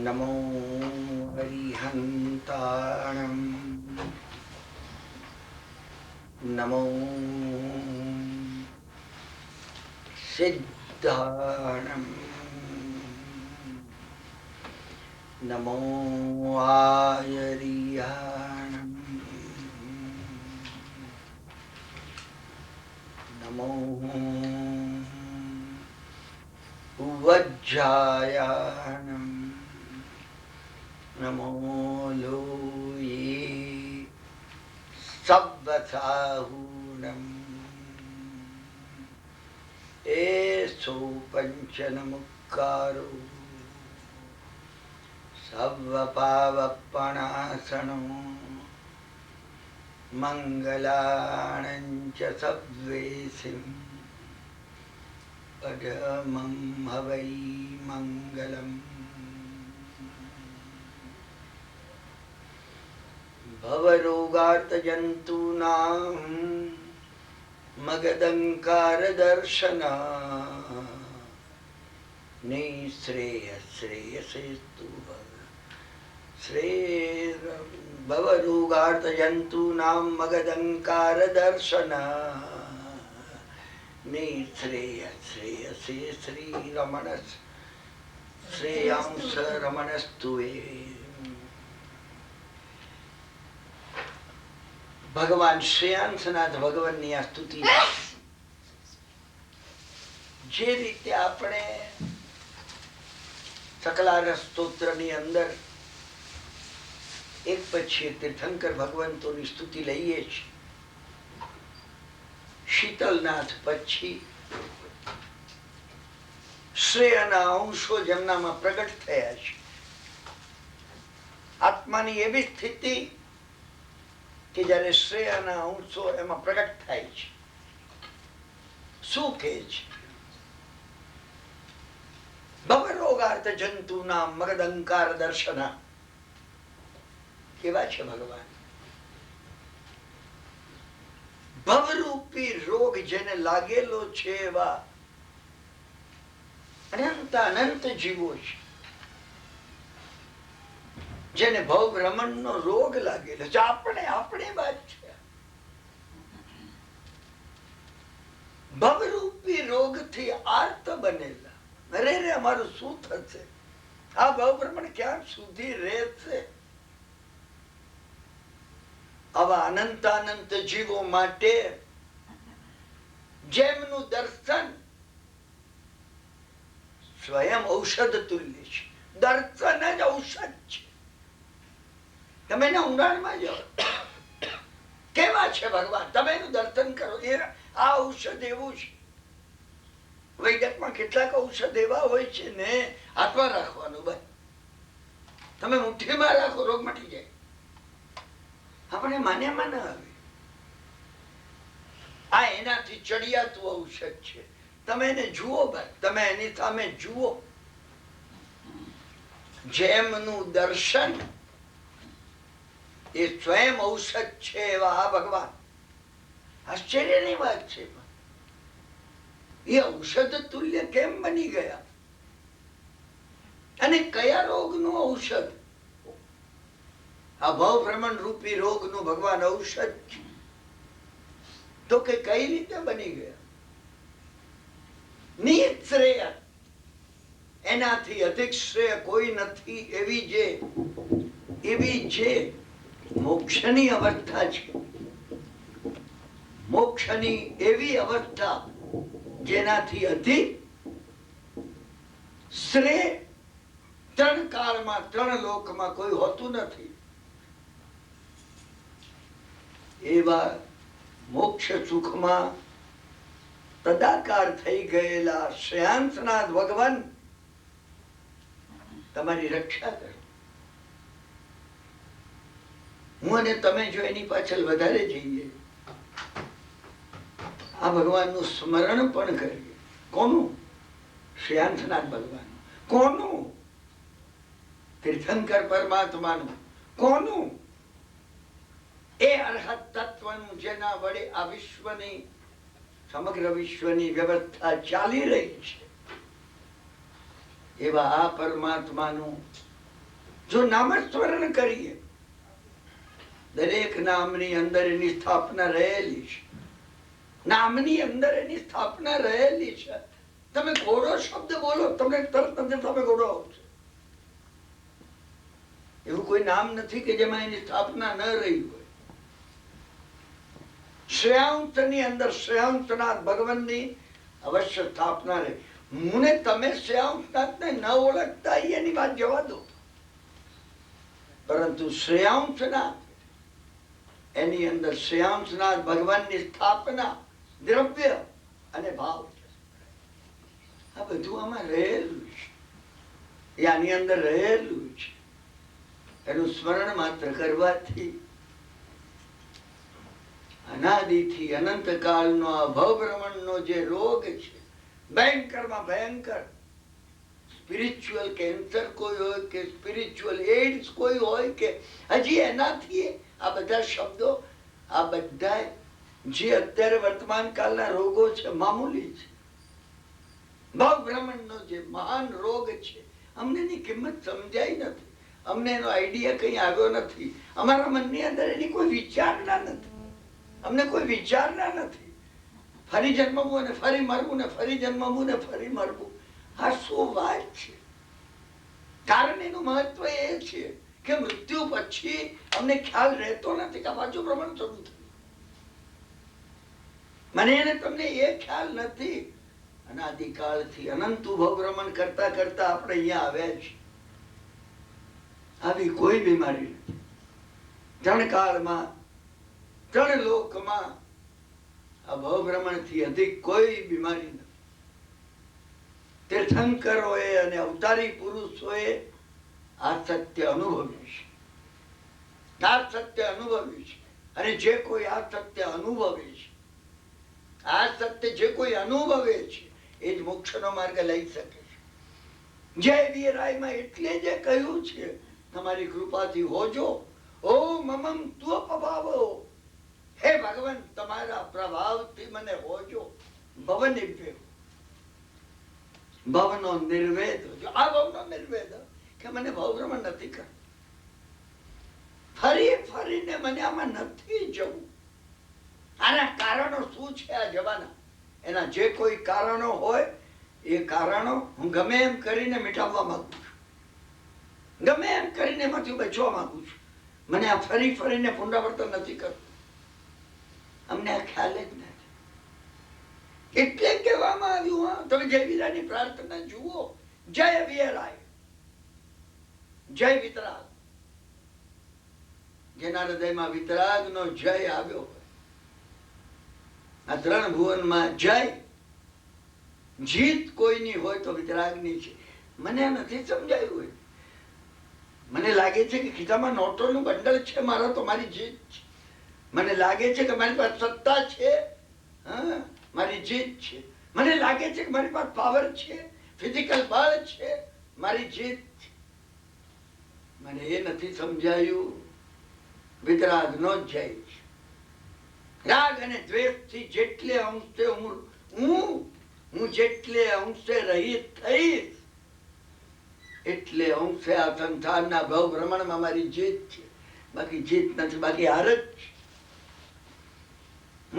नमो हरिहन्ताणं नमो सिद्धाणं नमो आयरियाणं नमो वज्रायाणं नमो लोये सव्वसाहूणम् एसो पंचनमुक्कारो सव्वपावपणासनो मंगलाणं च सव्वेसिं पदमं हवै मंगलम् भवरोगार्तजन्तूनां मगदङ्कारदर्शना निःश्रेयश्रेयसेस्तु भवरोगार्तजन्तूनां मगदङ्कारदर्शना निःश्रेयश्रेयसे श्रीरमण श्रेयांस रमणस्तुवे। ભગવાન શ્રેયાંસનાથ ભગવાનની આ સ્તુતિ જે રીતે આપણે સકલારસ સ્તોત્રની અંદર એક પછી એક તીર્થંકર ભગવંતોની સ્તુતિ લઈએ છીએ. શીતલનાથ પછી શ્રેયના અંશો જેમનામાં પ્રગટ થયા છે. આત્માની એવી સ્થિતિ કે જયારે શ્રેયના અંશો એમાં પ્રગટ થાય છે. શું કહે છે? ભવરોગાર્થ જંતુના મગદંકાર દર્શના. કેવા છે ભગવાન? ભવરૂપી રોગ જેને લાગેલો છે એવા અનંત અનંત જીવો છે જેને ભવ ભ્રમણ નો રોગ લાગેલો છે. આપણી વાત છે. ભવરૂપી રોગ થી આર્ત બનેલા. અરે રે અમારું શું થશે? આ ભવ ભ્રમણ ક્યાં સુધી રહેશે? આવા અનંત અનંત જીવો માટે જેમનું દર્શન સ્વયં ઔષધ તુલ્ય છે. દર્શન જ ઔષધ છે. તમે એના ઊંડાણમાં જાઓ. કેવા છે ભગવાન? તમે એનું દર્શન કરો. એ આ ઔષધ એવું છે. વૈદકમાં કેટલાક ઔષધ એવા હોય છે ને, હાથમાં રાખવાનું બસ. તમે મુઠ્ઠીમાં રાખો, રોગ મટી જાય. આપણે માન્યામાં ના આવે. આ એનાથી ચડિયાતું ઔષધ છે. તમે એને જુઓ બસ. તમે એની સામે જુઓ. જેમનું દર્શન એ સ્વયં ઔષધ છે એવા આ ભગવાન. આશ્ચર્યની વાત છે. એ ઔષધ તુલ્ય કેમ બની ગયા? અને કયા રોગનું ઔષધ? આ ભવ ભ્રમણ રૂપી રોગનું ભગવાન ઔષધ છે. તો કે કઈ રીતે બની ગયા? નિશ્રેય, એનાથી અધિક શ્રેય કોઈ નથી. એવી જે મોક્ષની અવસ્થા છે. મોક્ષની એવી અવસ્થા જેનાથી અધિક શ્રેય ત્રણ કાળમાં ત્રણ લોકમાં કોઈ હોતું નથી. એવા મોક્ષ સુખમાં તદાકાર થઈ ગયેલા શ્રેયાંસનાથ ભગવાન તમારી રક્ષા કરે. હું અને તમે જો એની પાછળ વધારે જઈએ, આ ભગવાનનું સ્મરણ પણ કરીએ. કોનું? શ્રેયાંસનાથ ભગવાન. કોનું? તીર્થંકર પરમાત્માનું. કોનું? એ અર્હત તત્વનું જેના વડે આ વિશ્વની સમગ્ર વિશ્વની વ્યવસ્થા ચાલી રહી છે. એવા આ પરમાત્માનું જો નામસ્મરણ કરીએ, દરેક નામની અંદર એની સ્થાપના રહેલી છે. નામની અંદર એની સ્થાપના રહેલી છે. તમે ઘોડો શબ્દ બોલો, તમને તરત અંદર તમે ઘોડો આવશે. એવું કોઈ નામ નથી કે જેમાં એની સ્થાપના ન રહી હોય. શ્રેયાંશની અંદર શ્રેયાંશનાથ ભગવાનની અવશ્ય સ્થાપના રહે. હું ને તમે શ્રેયાંશનાથને ન ઓળખતા એની વાત જવા દો, પરંતુ શ્રેયાંશનાથ એની અંદર શ્રેયાંશનાથ ભગવાનની સ્થાપના દ્રવ્ય અને ભાવ છે. આ બધું આમાં રહેલું છે, એ આની અંદર રહેલું છે. એનું સ્મરણ માત્ર કરવાથી અનાદિથી અનંત કાળનો આ ભવભ્રમણનો જે રોગ છે, ભયંકરમાં ભયંકર સ્પિરિચ્યુઅલ કેન્સર કોઈ હોય કે સ્પિરિચ્યુઅલ એડ્સ કોઈ હોય કે હજી એનાથી આ બધા શબ્દો, આ બધા જે અત્યારે વર્તમાન કાળના રોગો છે મામૂલી છે. ભવભ્રમણનો જે મહાન રોગ છે, અમને એની કિંમત સમજાઈ નથી, અમને એનો આઈડિયા કઈ આવ્યો નથી, અમારા મનની અંદર એની કોઈ વિચારણા નથી, અમને કોઈ વિચારણા નથી. ફરી જન્મવું અને ફરી મરવું ને ફરી જન્મવું ને ફરી મરવું, આ શું વાત છે? કારણ એનું મહત્વ એ છે કે મૃત્યુ પછી અમને ખ્યાલ રહેતો નથી કે પાછું ભ્રમણ શરૂ થયું. મને એને તમને એ ખ્યાલ નથી. અનાદિકાળથી અનંત ભવભ્રમણ કરતા કરતા આપણે અહીંયા આવ્યા છીએ. આવી કોઈ બીમારી નથી. ત્રણ કાળમાં, ત્રણ લોકમાં આ ભવભ્રમણથી અધિક કોઈ બીમારી નથી. તીર્થંકરોએ અને અવતારી પુરુષોએ આ સત્ય અનુભવ્યું છે. આ સત્ય અનુભવ્યું છે. અને જે કોઈ આ સત્ય અનુભવે છે, આ સત્ય જે કોઈ અનુભવે છે, એ જ મોક્ષનો માર્ગ લઈ શકે છે. જય વીરાયમાં એટલે જે કહ્યું છે, તમારી કૃપાથી હોજો ઓ મમમ ત્વપભાવો, હે ભગવાન તમારા પ્રભાવથી મને હોજો. ભવ નિર્વેદ, ભવનો નિર્વેદ હોજો. આ ભવનો નિર્વેદ કે મને ભવભ્રમણ નથી કરવું, ફરી ફરીને મને આમાં નથી જવું. આના કારણો શું છે આ જવાના? એના જે કોઈ કારણો હોય એ કારણો હું ગમે એમ કરીને મિટાવવા માંગુ છું, ગમે એમ કરીને એમાંથી બચવા માંગુ છું. મને આ ફરી ફરીને પુનરાવર્તન નથી કરવું. અમને આ ખ્યાલ જ નથી. એટલે કહેવામાં આવ્યું. હા, તમે જય વીરાની પ્રાર્થના જુઓ. જય વીરાય, જય વિતરાગ. જેના હૃદયમાં વિતરાગનો જય આવ્યો હોય, આ ત્રણ ભુવનમાં જય જીત કોઈની હોય તો વિતરાગની છે. મને નથી સમજાયું હોય. મને લાગે છે કે ખિસ્સામાં નોટોનું બંડલ છે મારા, તો મારી જીત છે. મને લાગે છે કે મારી પાસે સત્તા છે, હા, મારી જીત છે. મને લાગે છે કે મારી પાસે પાવર છે, ફિઝિકલ બળ છે, મારી જીત છે. મને એ નથી સમજાયું વિતરાગનો જય છે. રાગ અને દ્વેષથી જેટલે અંશે હું જેટલે અંશે રહિત થઈશ, એટલે અંશે આ સંસારના ભવ ભ્રમણમાં મારી જીત છે. બાકી જીત નથી, બાકી હાર જ છે.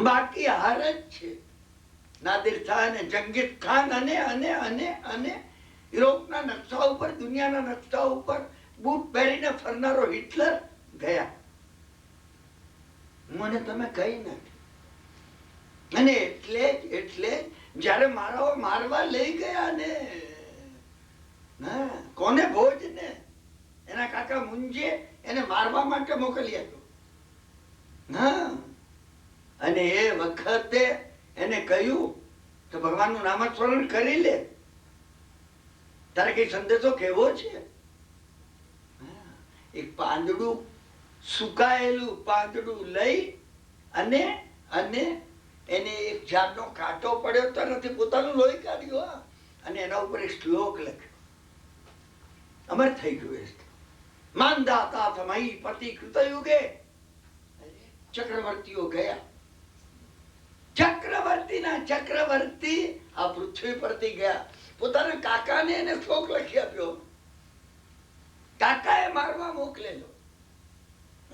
બાકી હાર જ છે. નાદિર શાહ અને જંગીર ખાન અને અને અને અને યુરોપના નકશા ઉપર, દુનિયાના નકશા ઉપર બૂટ પહેરીને ફરનારો હિટલર ગયા. મને તમે કઈ નથી. અને એટલે જયારે મારવા લઈ ગયા ને, કોને? ભોજ ને એના કાકા મુંજે એને મારવા માટે મોકલી હતો. હા, અને એ વખતે એને કહ્યું કે ભગવાનનું નામસ્મરણ કરી લે, તારે કઈ સંદેશો કેવો છે? એક પાંદડું, સુકાયેલું પાંદડું લઈ અને અને એને એક ઝાડનો કાંટો પડ્યો તો નથી, પોતાનું લોહી કાઢ્યું, અને એના ઉપર એક શ્લોક લખ્યો. અમર થઈ ગયું. માનદાતા સમય પતિ કૃતયુગે. ચક્રવર્તીઓ ગયા. ચક્રવર્તીના ચક્રવર્તી આ પૃથ્વી પરથી ગયા. પોતાના કાકાને એને શ્લોક લખી આપ્યો. કાકાએ મારવા મોકલેલો.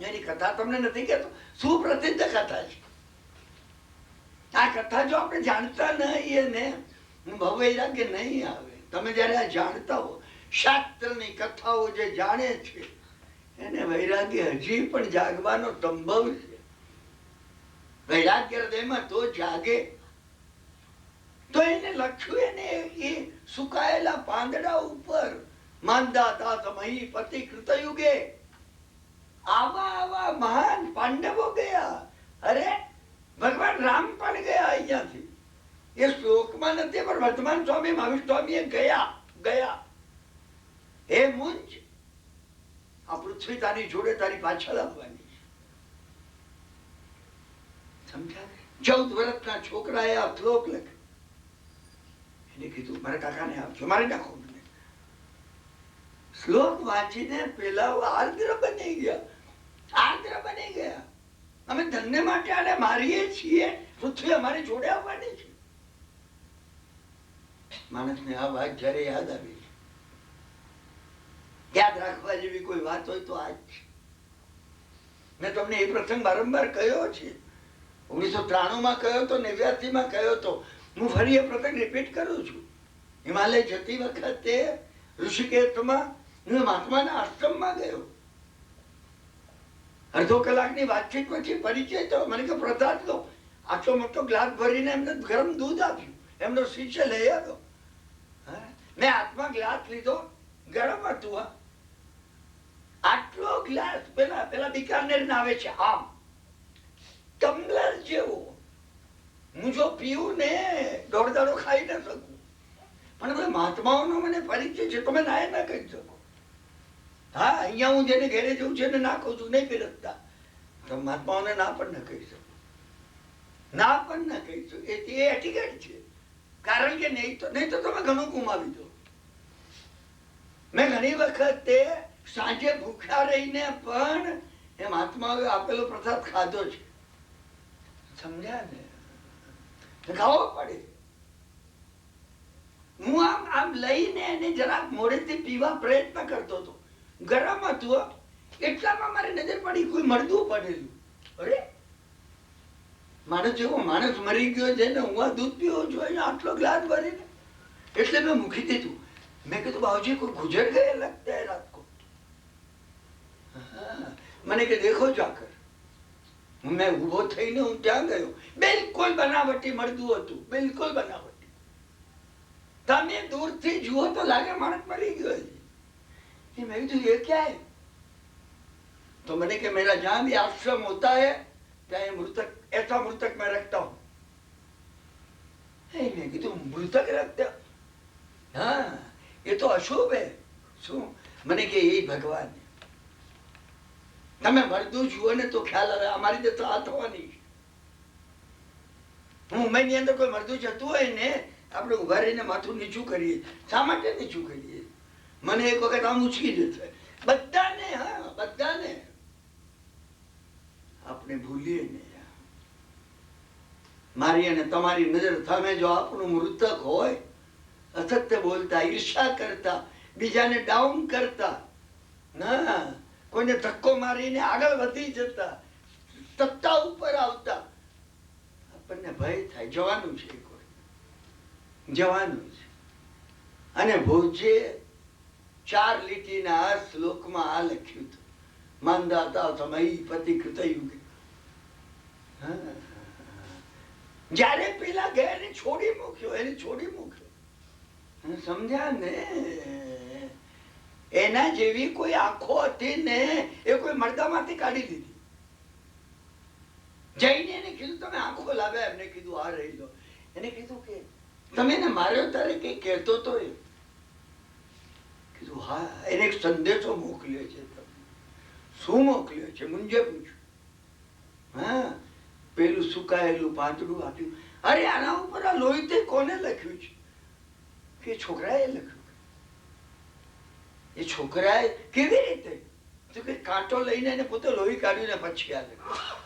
એની કથા તમને નથી કહેતો, સુપ્રસિદ્ધ કથા છે. આ કથા જો આપણે જાણતા નહીં ને ભવૈરાગ્ય નહીં આવે. તમે જયારે આ જાણતા હો, શાસ્ત્રની કથાઓ જે જાણે છે એને વૈરાગ્ય હજી પણ જાગવાનો સંભવ છે. વૈરાગ્ય હૃદયમાં તો જાગે. તો એને લખ્યું એને એ સુકાયેલા પાંદડા ઉપર, માંદાતા સમયી પતિ કૃતયુગે. આવા આવા મહાન પાંડવો ગયા. અરે ભગવાન રામ પણ ગયા અહીંયાથી. એ શ્લોકમાં નથી, પણ વર્તમાન સ્વામી મહાવીર સ્વામી ગયા. હે મુંજ, આ પૃથ્વી તારી જોડે તારી પાછળ આવવાની. સમજાય? 14 વર્ષના છોકરાએ આ શ્લોક લખ્યો. એને કીધું મારા કાકાને આપજો, મારે નાખો મને. શ્લોક વાંચીને પેલા આર્દ્ર બની ગયા. અમે ધન્ય માટે આને મારીએ છીએ, પૃથ્વી અમારી જોડે આવવાની છે. માણસને આ વાત જયારે યાદ આવી, યાદ રાખવા જેવી કોઈ વાત હોય તો આજ છે. મેં તમને એ પ્રસંગ વારંવાર કહ્યો છે. 1993 કહ્યો તો, 89 કહ્યો તો. હું ફરી એ પ્રસંગ રિપીટ કરું છું. હિમાલય જતી વખતે ઋષિકેશમાં હું મહાત્માના આશ્રમમાં ગયો. અડધો કલાકની વાતચીત પછી પરિચય થયો. મને કે પ્રસાદ લો. આટલો મોટો ગ્લાસ ભરીને એમને ગરમ દૂધ આપ્યું. એમનો શિષ્ય લઈ આવ્યો. મેં હાથમાં ગ્લાસ લીધો, ગરમ હતું. આટલો ગ્લાસ પેલા બિકાનેર ના આવે છે આમ ટમ્બલર જેવો. હું જો પીવું ને દોઢ દાડો ખાઈ ના શકું. પણ બધા મહાત્માઓનો મને પરિચય છે, તમે ના ના કહી શકો. હા, અહીંયા હું જેને ઘેરે જઉં છું એને ના કહું છું, નહીં પીરસતા. તો મહાત્માઓને ના પણ ન કહી શકું. એ એટીકેટ છે. કારણ કે નહીં તો તમે ઘણું ગુમાવી દો. મેં ઘણી વખતે સાંજે ભૂખ્યા રહીને પણ એ મહાત્માઓએ આપેલો પ્રસાદ ખાધો છે. સમજ્યા ને? ખાવો પડે. હું આમ લઈને એને જરાક મોડેથી પીવા પ્રયત્ન કરતો હતો. ગરમ હતું. એટલામાં મારી નજર પડી કોઈ મળદું પડેલું. અરે માણસ જેવો માણસ મરી ગયો છે ને, હું આ દૂધ પીવો છું આટલો ગ્લાસ ભરીને. એટલે મેં મૂકી દીધું. મેં કીધું બાબુજી કોઈ ગુજર ગયા લગતા હે રાત કો. મને કે દેખો જાકર. મેં ઉભો થઈને હું ત્યાં ગયો. બિલકુલ બનાવટી મળતું હતું, બિલકુલ બનાવટી. તમે દૂરથી જુઓ તો લાગે માણસ મરી ગયો છે. મેં કીધું ये क्या है? तो मैंने कि मेरा जहां भी आश्रम होता है ત્યાં મૃતક, ऐसा मृतक मैं रखता हूं. મેં કીધું મૃતક રખતા? હા, એ તો અશુભ હે. શું? મને કે એ ભગવાન. તમે મરદું જુઓ ને તો ખ્યાલ આવે અમારી રીતે આ થવાની. મુંબઈની અંદર કોઈ મરદું જતું હોય ને, આપણે ઉભા રહીને માથું નીચું કરીએ. શા માટે નીચું કરીએ? મને એક વખત આમ ઉચકી જશે બધાને. હા, બધાને. આપણે ભૂલીએ ને. મારી અને તમારી નજર સામે જો આપણું મૃતક હોય, અસત્ય બોલતા, ઈર્ષા કરતા, બીજાને ડાઉન કરતા, ના કોઈને ધક્કો મારીને આગળ વધી જતા, સત્તા ઉપર આવતા, આપણને ભય થાય. જવાનું છે, જવાનું છે. અને ભોજે 4 લીટીના આ શ્લોકમાં આ લખ્યું હતું, માંદાતા સમયી પતિ કૃતયુગે. જયારે પેલા ગયા એને છોડી મૂક્યો. સમજ્યા ને? એના જેવી કોઈ આંખો હતી ને એ કોઈ મરદામાંથી કાઢી લીધી. જઈને એને કીધું તમે આંખો લાવ્યા? એમને કીધું આ રહી લો. એને કીધું કે તમે એને માર્યો તારે કઈ કહેતો તો એ? કીધું હા. એને એક સંદેશો મોકલ્યો છે. શું મોકલ્યો છે? મુંજે પૂછ્યું. હા, પેલું સુકાયેલું પાંદડું આપ્યું. અરે આના ઉપર આ લોહી કોને લખ્યું છે? કે છોકરાએ લખ્યું. એ છોકરાએ કેવી રીતે? તો કે કાંટો લઈને એને પોતે લોહી કાઢ્યું ને પછી આ લખ્યું.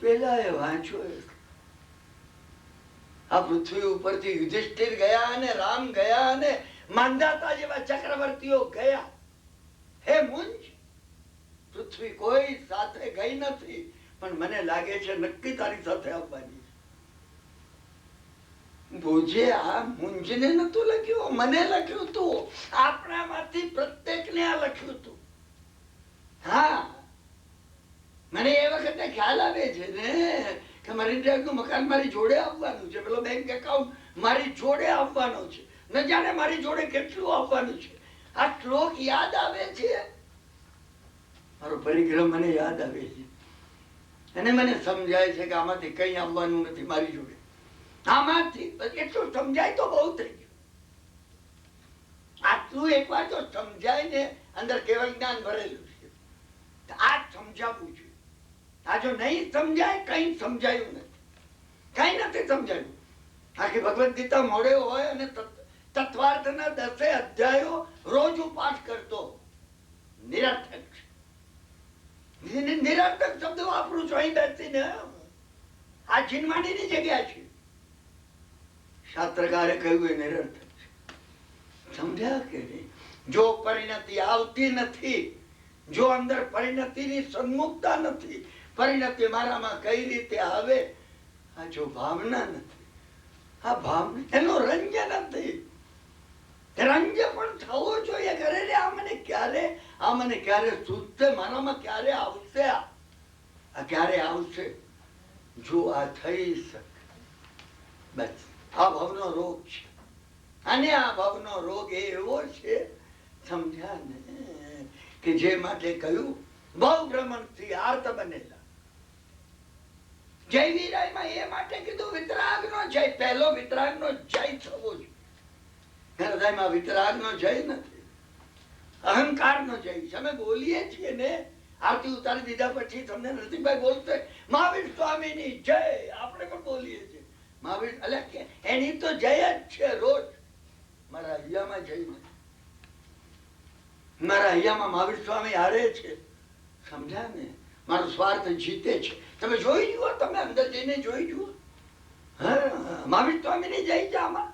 પેલા એ વાંચ્યો. આ પૃથ્વી ઉપરથી યુધિષ્ઠિર ગયા અને રામ ગયા અને માંધાતા જેવા ચક્રવર્તીઓ ગયા. હે મુંજ, પૃથ્વી કોઈ સાથે ગઈ નથી, પણ મને લાગે છે નક્કી તારી સાથે આવવાની. ભોજે આ મુંજને નતું લખ્યું, મને લખ્યું તું. આપણામાંથી પ્રત્યેકને આ લખ્યું તું. હા, મને એ વખતે ખ્યાલ આવે છે ને કે મરીન નું મકાન મારી જોડે આવવાનું છે, પેલો બેંક એકાઉન્ટ મારી જોડે આવવાનો છે, ન જાણે મારી જોડે કેટલું આવવાનું છે. આ શ્લોક યાદ આવે છે, મારો પરિગ્રહ મને યાદ આવે છે, અને મને સમજાય છે કે આમાંથી કઈ આવવાનું નથી મારી જોડે. આમાંથી એટલું સમજાય તો બહુ થઈ ગયું. આટલું એકવાર તો સમજાય ને, અંદર કેવળ જ્ઞાન ભરેલું છે, આ સમજાવવું જોઈએ. આ જો નહીં સમજાય, કઈ સમજાયું નથી, કઈ નથી સમજાયું. આખી ભગવદ ગીતા મોડે હોય અને તત્વાર્થના 10 અધ્યાયો રોજ હું પાઠ કરતો, નિરર્થક છે. નિરર્થક શબ્દ વાપરું છું અહીં બેસીને. આ જીનવાણીની જગ્યા છે. શાસ્ત્રકારે કહ્યું એ નિરર્થક છે. સમજ્યા કે નહીં? જો પરિણતિ આવતી નથી, જો અંદર પરિણતિની સન્મુખતા નથી, પરિણતિ મારામાં કઈ રીતે આવે, આ જો ભાવના નથી, આ ભાવના એનો રંજ નથી. રંજ પણ થવો જોઈએ. કરે રે આ મને ક્યારે સૂઝશે, મારામાં ક્યારે આવશે, આ ક્યારે આવશે. જો આ થઈ શકે, બસ આ ભાવનો રોગ છે. અને આ ભાવનો રોગ એવો છે, સમજ્યા ને, કે જે માટે કહ્યું બહુ ભ્રમણ થી આર્ત બનેલા. જય વિરાયમાં એ માટે કીધું વિતરાગ નો જય. પહેલો વિતરાગ નો જય થવો જોઈએ. હૃદયમાં વિતરાગ નો જય નથી, અહંકાર નો જય. અમે બોલીએ છીએ ને, આરતી ઉતારી દીધા પછી તમને નરસિંહભાઈ બોલશે મહાવીર સ્વામીની જય, આપણે પણ બોલીએ છીએ મહાવીર. એટલે કે એની તો જય જ છે રોજ. મારા હૈયામાં જય નથી, મારા હૈયામાં મહાવીર સ્વામી હારે છે. સમજ્યા ને? મારો સ્વાર્થ જીતે છે. તમે જોઈ જુઓ, તમે અંદર જઈને જોઈ જુઓ. હા, મહાવીર સ્વામીની જય છે આમાં.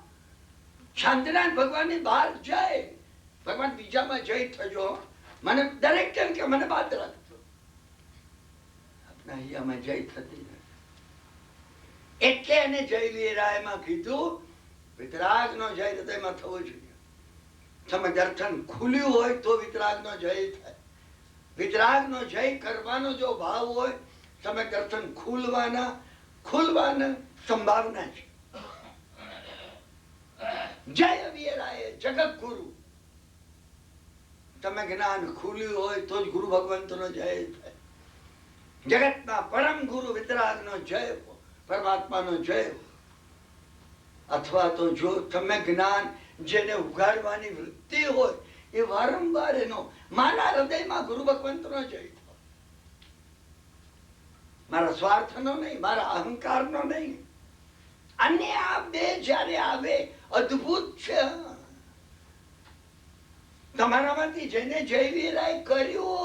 શાંતિનારાયણ ભગવાનની બહાર જય, ભગવાન બીજામાં જય થજો. મને દરેક કેમ કે મને બાદ રાખજો, આપણા અહીંયામાં જય થતી નથી. એટલે એને જય વીરાયમાં કીધું વિતરાગ નો જય હૃદયમાં થવો જોઈએ. તમે દર્શન ખુલ્યું હોય તો વિતરાગ નો જય થાય. વિતરાગ નો જય કરવાનો જો ભાવ હોય, તમે દર્શન ખુલવાના સંભાવના છે. જય વીરાય જગત ગુરુ. તમે જ્ઞાન ખુલ્યું હોય તો જ ગુરુ ભગવંત નો જય થાય. જગતના પરમ ગુરુ વિતરાગ નો જય, પરમાત્મા નો જય. અથવા તો જો તમે જ્ઞાન જેને ઉગાડવાની વૃત્તિ હોય, એ વારંવાર એનો મારા હૃદયમાં ગુરુ ભગવંત નો જય થાય. મારા સ્વાર્થ નો નહીં, મારા અહંકાર નો નહીં. અને આ બે જયારે આવે, અદ્ભુત છે. તમારામાંથી જેને જય વીરાય કર્યું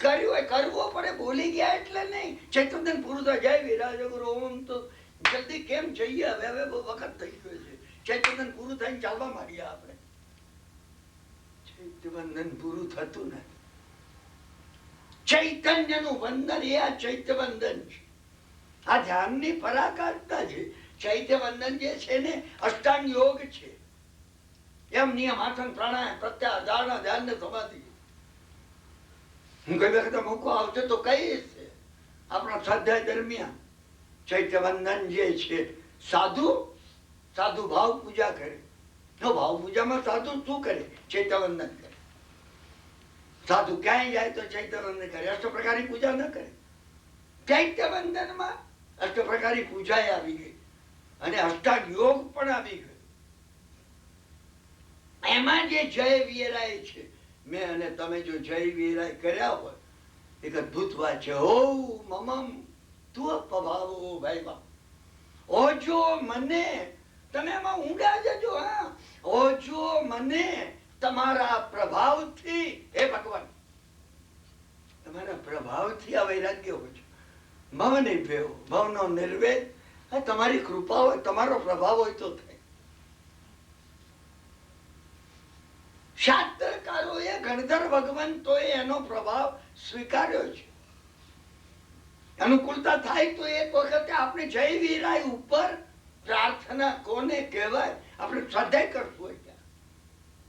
હોય, કરવો પડે. બોલી ગયા એટલે નહીં. ચૈતન્ય પૂરું થાય જય વીરાય ગુરુ ઓમ, તો જલ્દી કેમ જઈએ? હવે બહુ વખત થઈ ગયો છે. ચૈતન્ય પૂરું થઈને ચાલવા માંડીએ આપણે. ચૈત્યવંદન પૂરું થતું નથી. ચૈતન્ય નું વંદન એ આ ચૈત્યવંદન છે. આ ધ્યાનની પરાકાષ્ઠા છે. ચૈત્યવંદન જે છે ને, અષ્ટાંગ યોગ છે. એમ નિયમ, આસન, પ્રાણાયામ, પ્રત્યાહાર, ધારણા, ધ્યાન ને સમાધિ. હું કઈ વખત મૂકો આવશે તો કહીશ. આપણા સ્વાધ્યાય દરમિયાન ચૈત્યવંદન જે છે, સાધુ ભાવ પૂજા કરે. ભાવ પૂજામાં સાધુ શું કરે? ચૈત્યવંદન કરે. સાધુ ક્યાંય જાય તો ચૈત્યવંદન કરે, અષ્ટપ્રકારની પૂજા ન કરે. ચૈત્યવંદનમાં અષ્ટપ્રકારી પૂજા આવી ગઈ અને અષ્ટાંગ યોગ પણ આવી ગયો. એમાં જે જય વીરાય છે, મેં અને તમે જો જય વીરાય કર્યા હોય, એક અદભુત વાત છે. ઓ મમમ તું પભાવો ભાઈ બાપ. ઓજો મને, તમે એમાં ઊંડા જજો. હા, ઓજો મને તમારા પ્રભાવથી, હે ભગવાન, તમારા પ્રભાવથી આ વૈરાગ્ય હોજો. ભવ નિર્ભયો, ભવનો નિર્વેદ તમારી કૃપા હોય, તમારો પ્રભાવ હોય તો થાય. શાસ્ત્રકારોએ ગણધર ભગવંતોએ એનો પ્રભાવ સ્વીકાર્યો છે. અનુકૂળતા થાય તો એક વખતે આપણે જય વીરાય ઉપર પ્રાર્થના કોને કહેવાય આપણે શ્રદ્ધા કરશું હોય.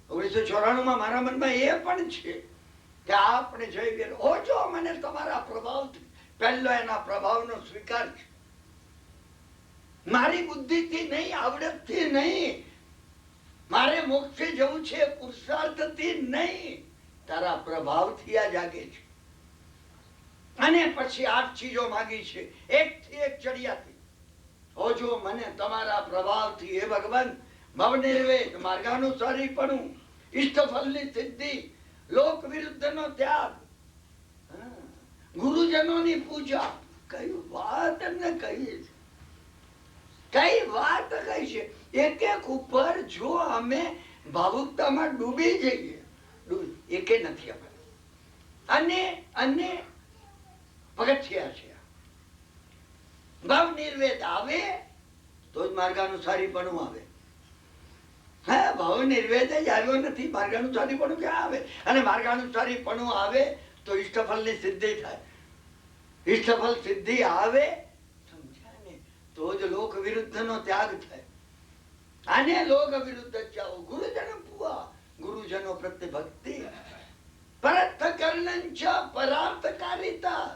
1994 માં મારા મનમાં એ પણ છે કે આપણે જય વીર હોજો મને તમારા પ્રભાવથી. પહેલો એના પ્રભાવનો સ્વીકાર છે. મારી બુદ્ધિથી નહીં, આવડતથી નહીં, મારે મોક્ષે જવું છે પુરુષાર્થથી નહીં, તારા પ્રભાવથી આ જાગે છે. અને પછી 8 ચીજો માંગી છે, એક થી એક ચડિયાતી. હોજો મને તમારા પ્રભાવથી હે ભગવાન. ભવનિર્વેદ માર્ગાનુસારીપણું, ઇષ્ટફલની સિદ્ધિ, લોક વિરુદ્ધનો ત્યાગ, ગુરુજનોની પૂજા. કઈ વાત એમને કહી છે, કઈ વાત કહી છે. એક એક ઉપર જો અમે ભાવુકતામાં ડૂબી જઈએ, એકે નથી આપણે. અને પગથિયા છે. ભાવ નિર્વેદ આવે તો જ માર્ગાનુસારીપણું આવે. હા, ભાવ નિર્વેદ જ આવ્યો નથી, માર્ગાનુસારીપણું ક્યાં આવે? અને માર્ગાનુસારીપણું આવે તો ઇષ્ટફળની સિદ્ધિ થાય. ઇષ્ટફળ સિદ્ધિ આવે સમજ્યા ને તો જ લોક વિરુદ્ધનો ત્યાગ થાય. આને લોક વિરુદ્ધ જાઓ. ગુરુજન પુઆ, ગુરુજનો પ્રત્યે ભક્તિ. પરત કર્ણંચ પરાર્થકારિતા.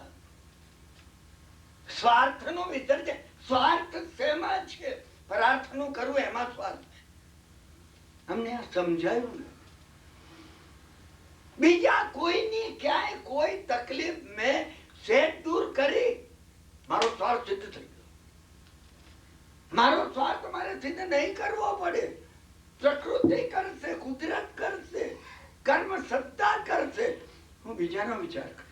સ્વાર્થનું વિસર્જન. સ્વાર્થ શેમાં છે? પરાર્થનું કરવું એમાં સ્વાર્થ છે. અમને આ સમજાયું ને. બીજા કોઈની ક્યાંય કોઈ તકલીફ મેં સેજ દૂર કરી, મારો સ્વાર્થ સિદ્ધ થઈ ગયો. મારો સ્વાર્થ મારે સિદ્ધ નહીં કરવો પડે. પ્રકૃતિ કરશે, કુદરત કરશે, કર્મ સત્તા કરશે, હું બીજાનો વિચાર કરું.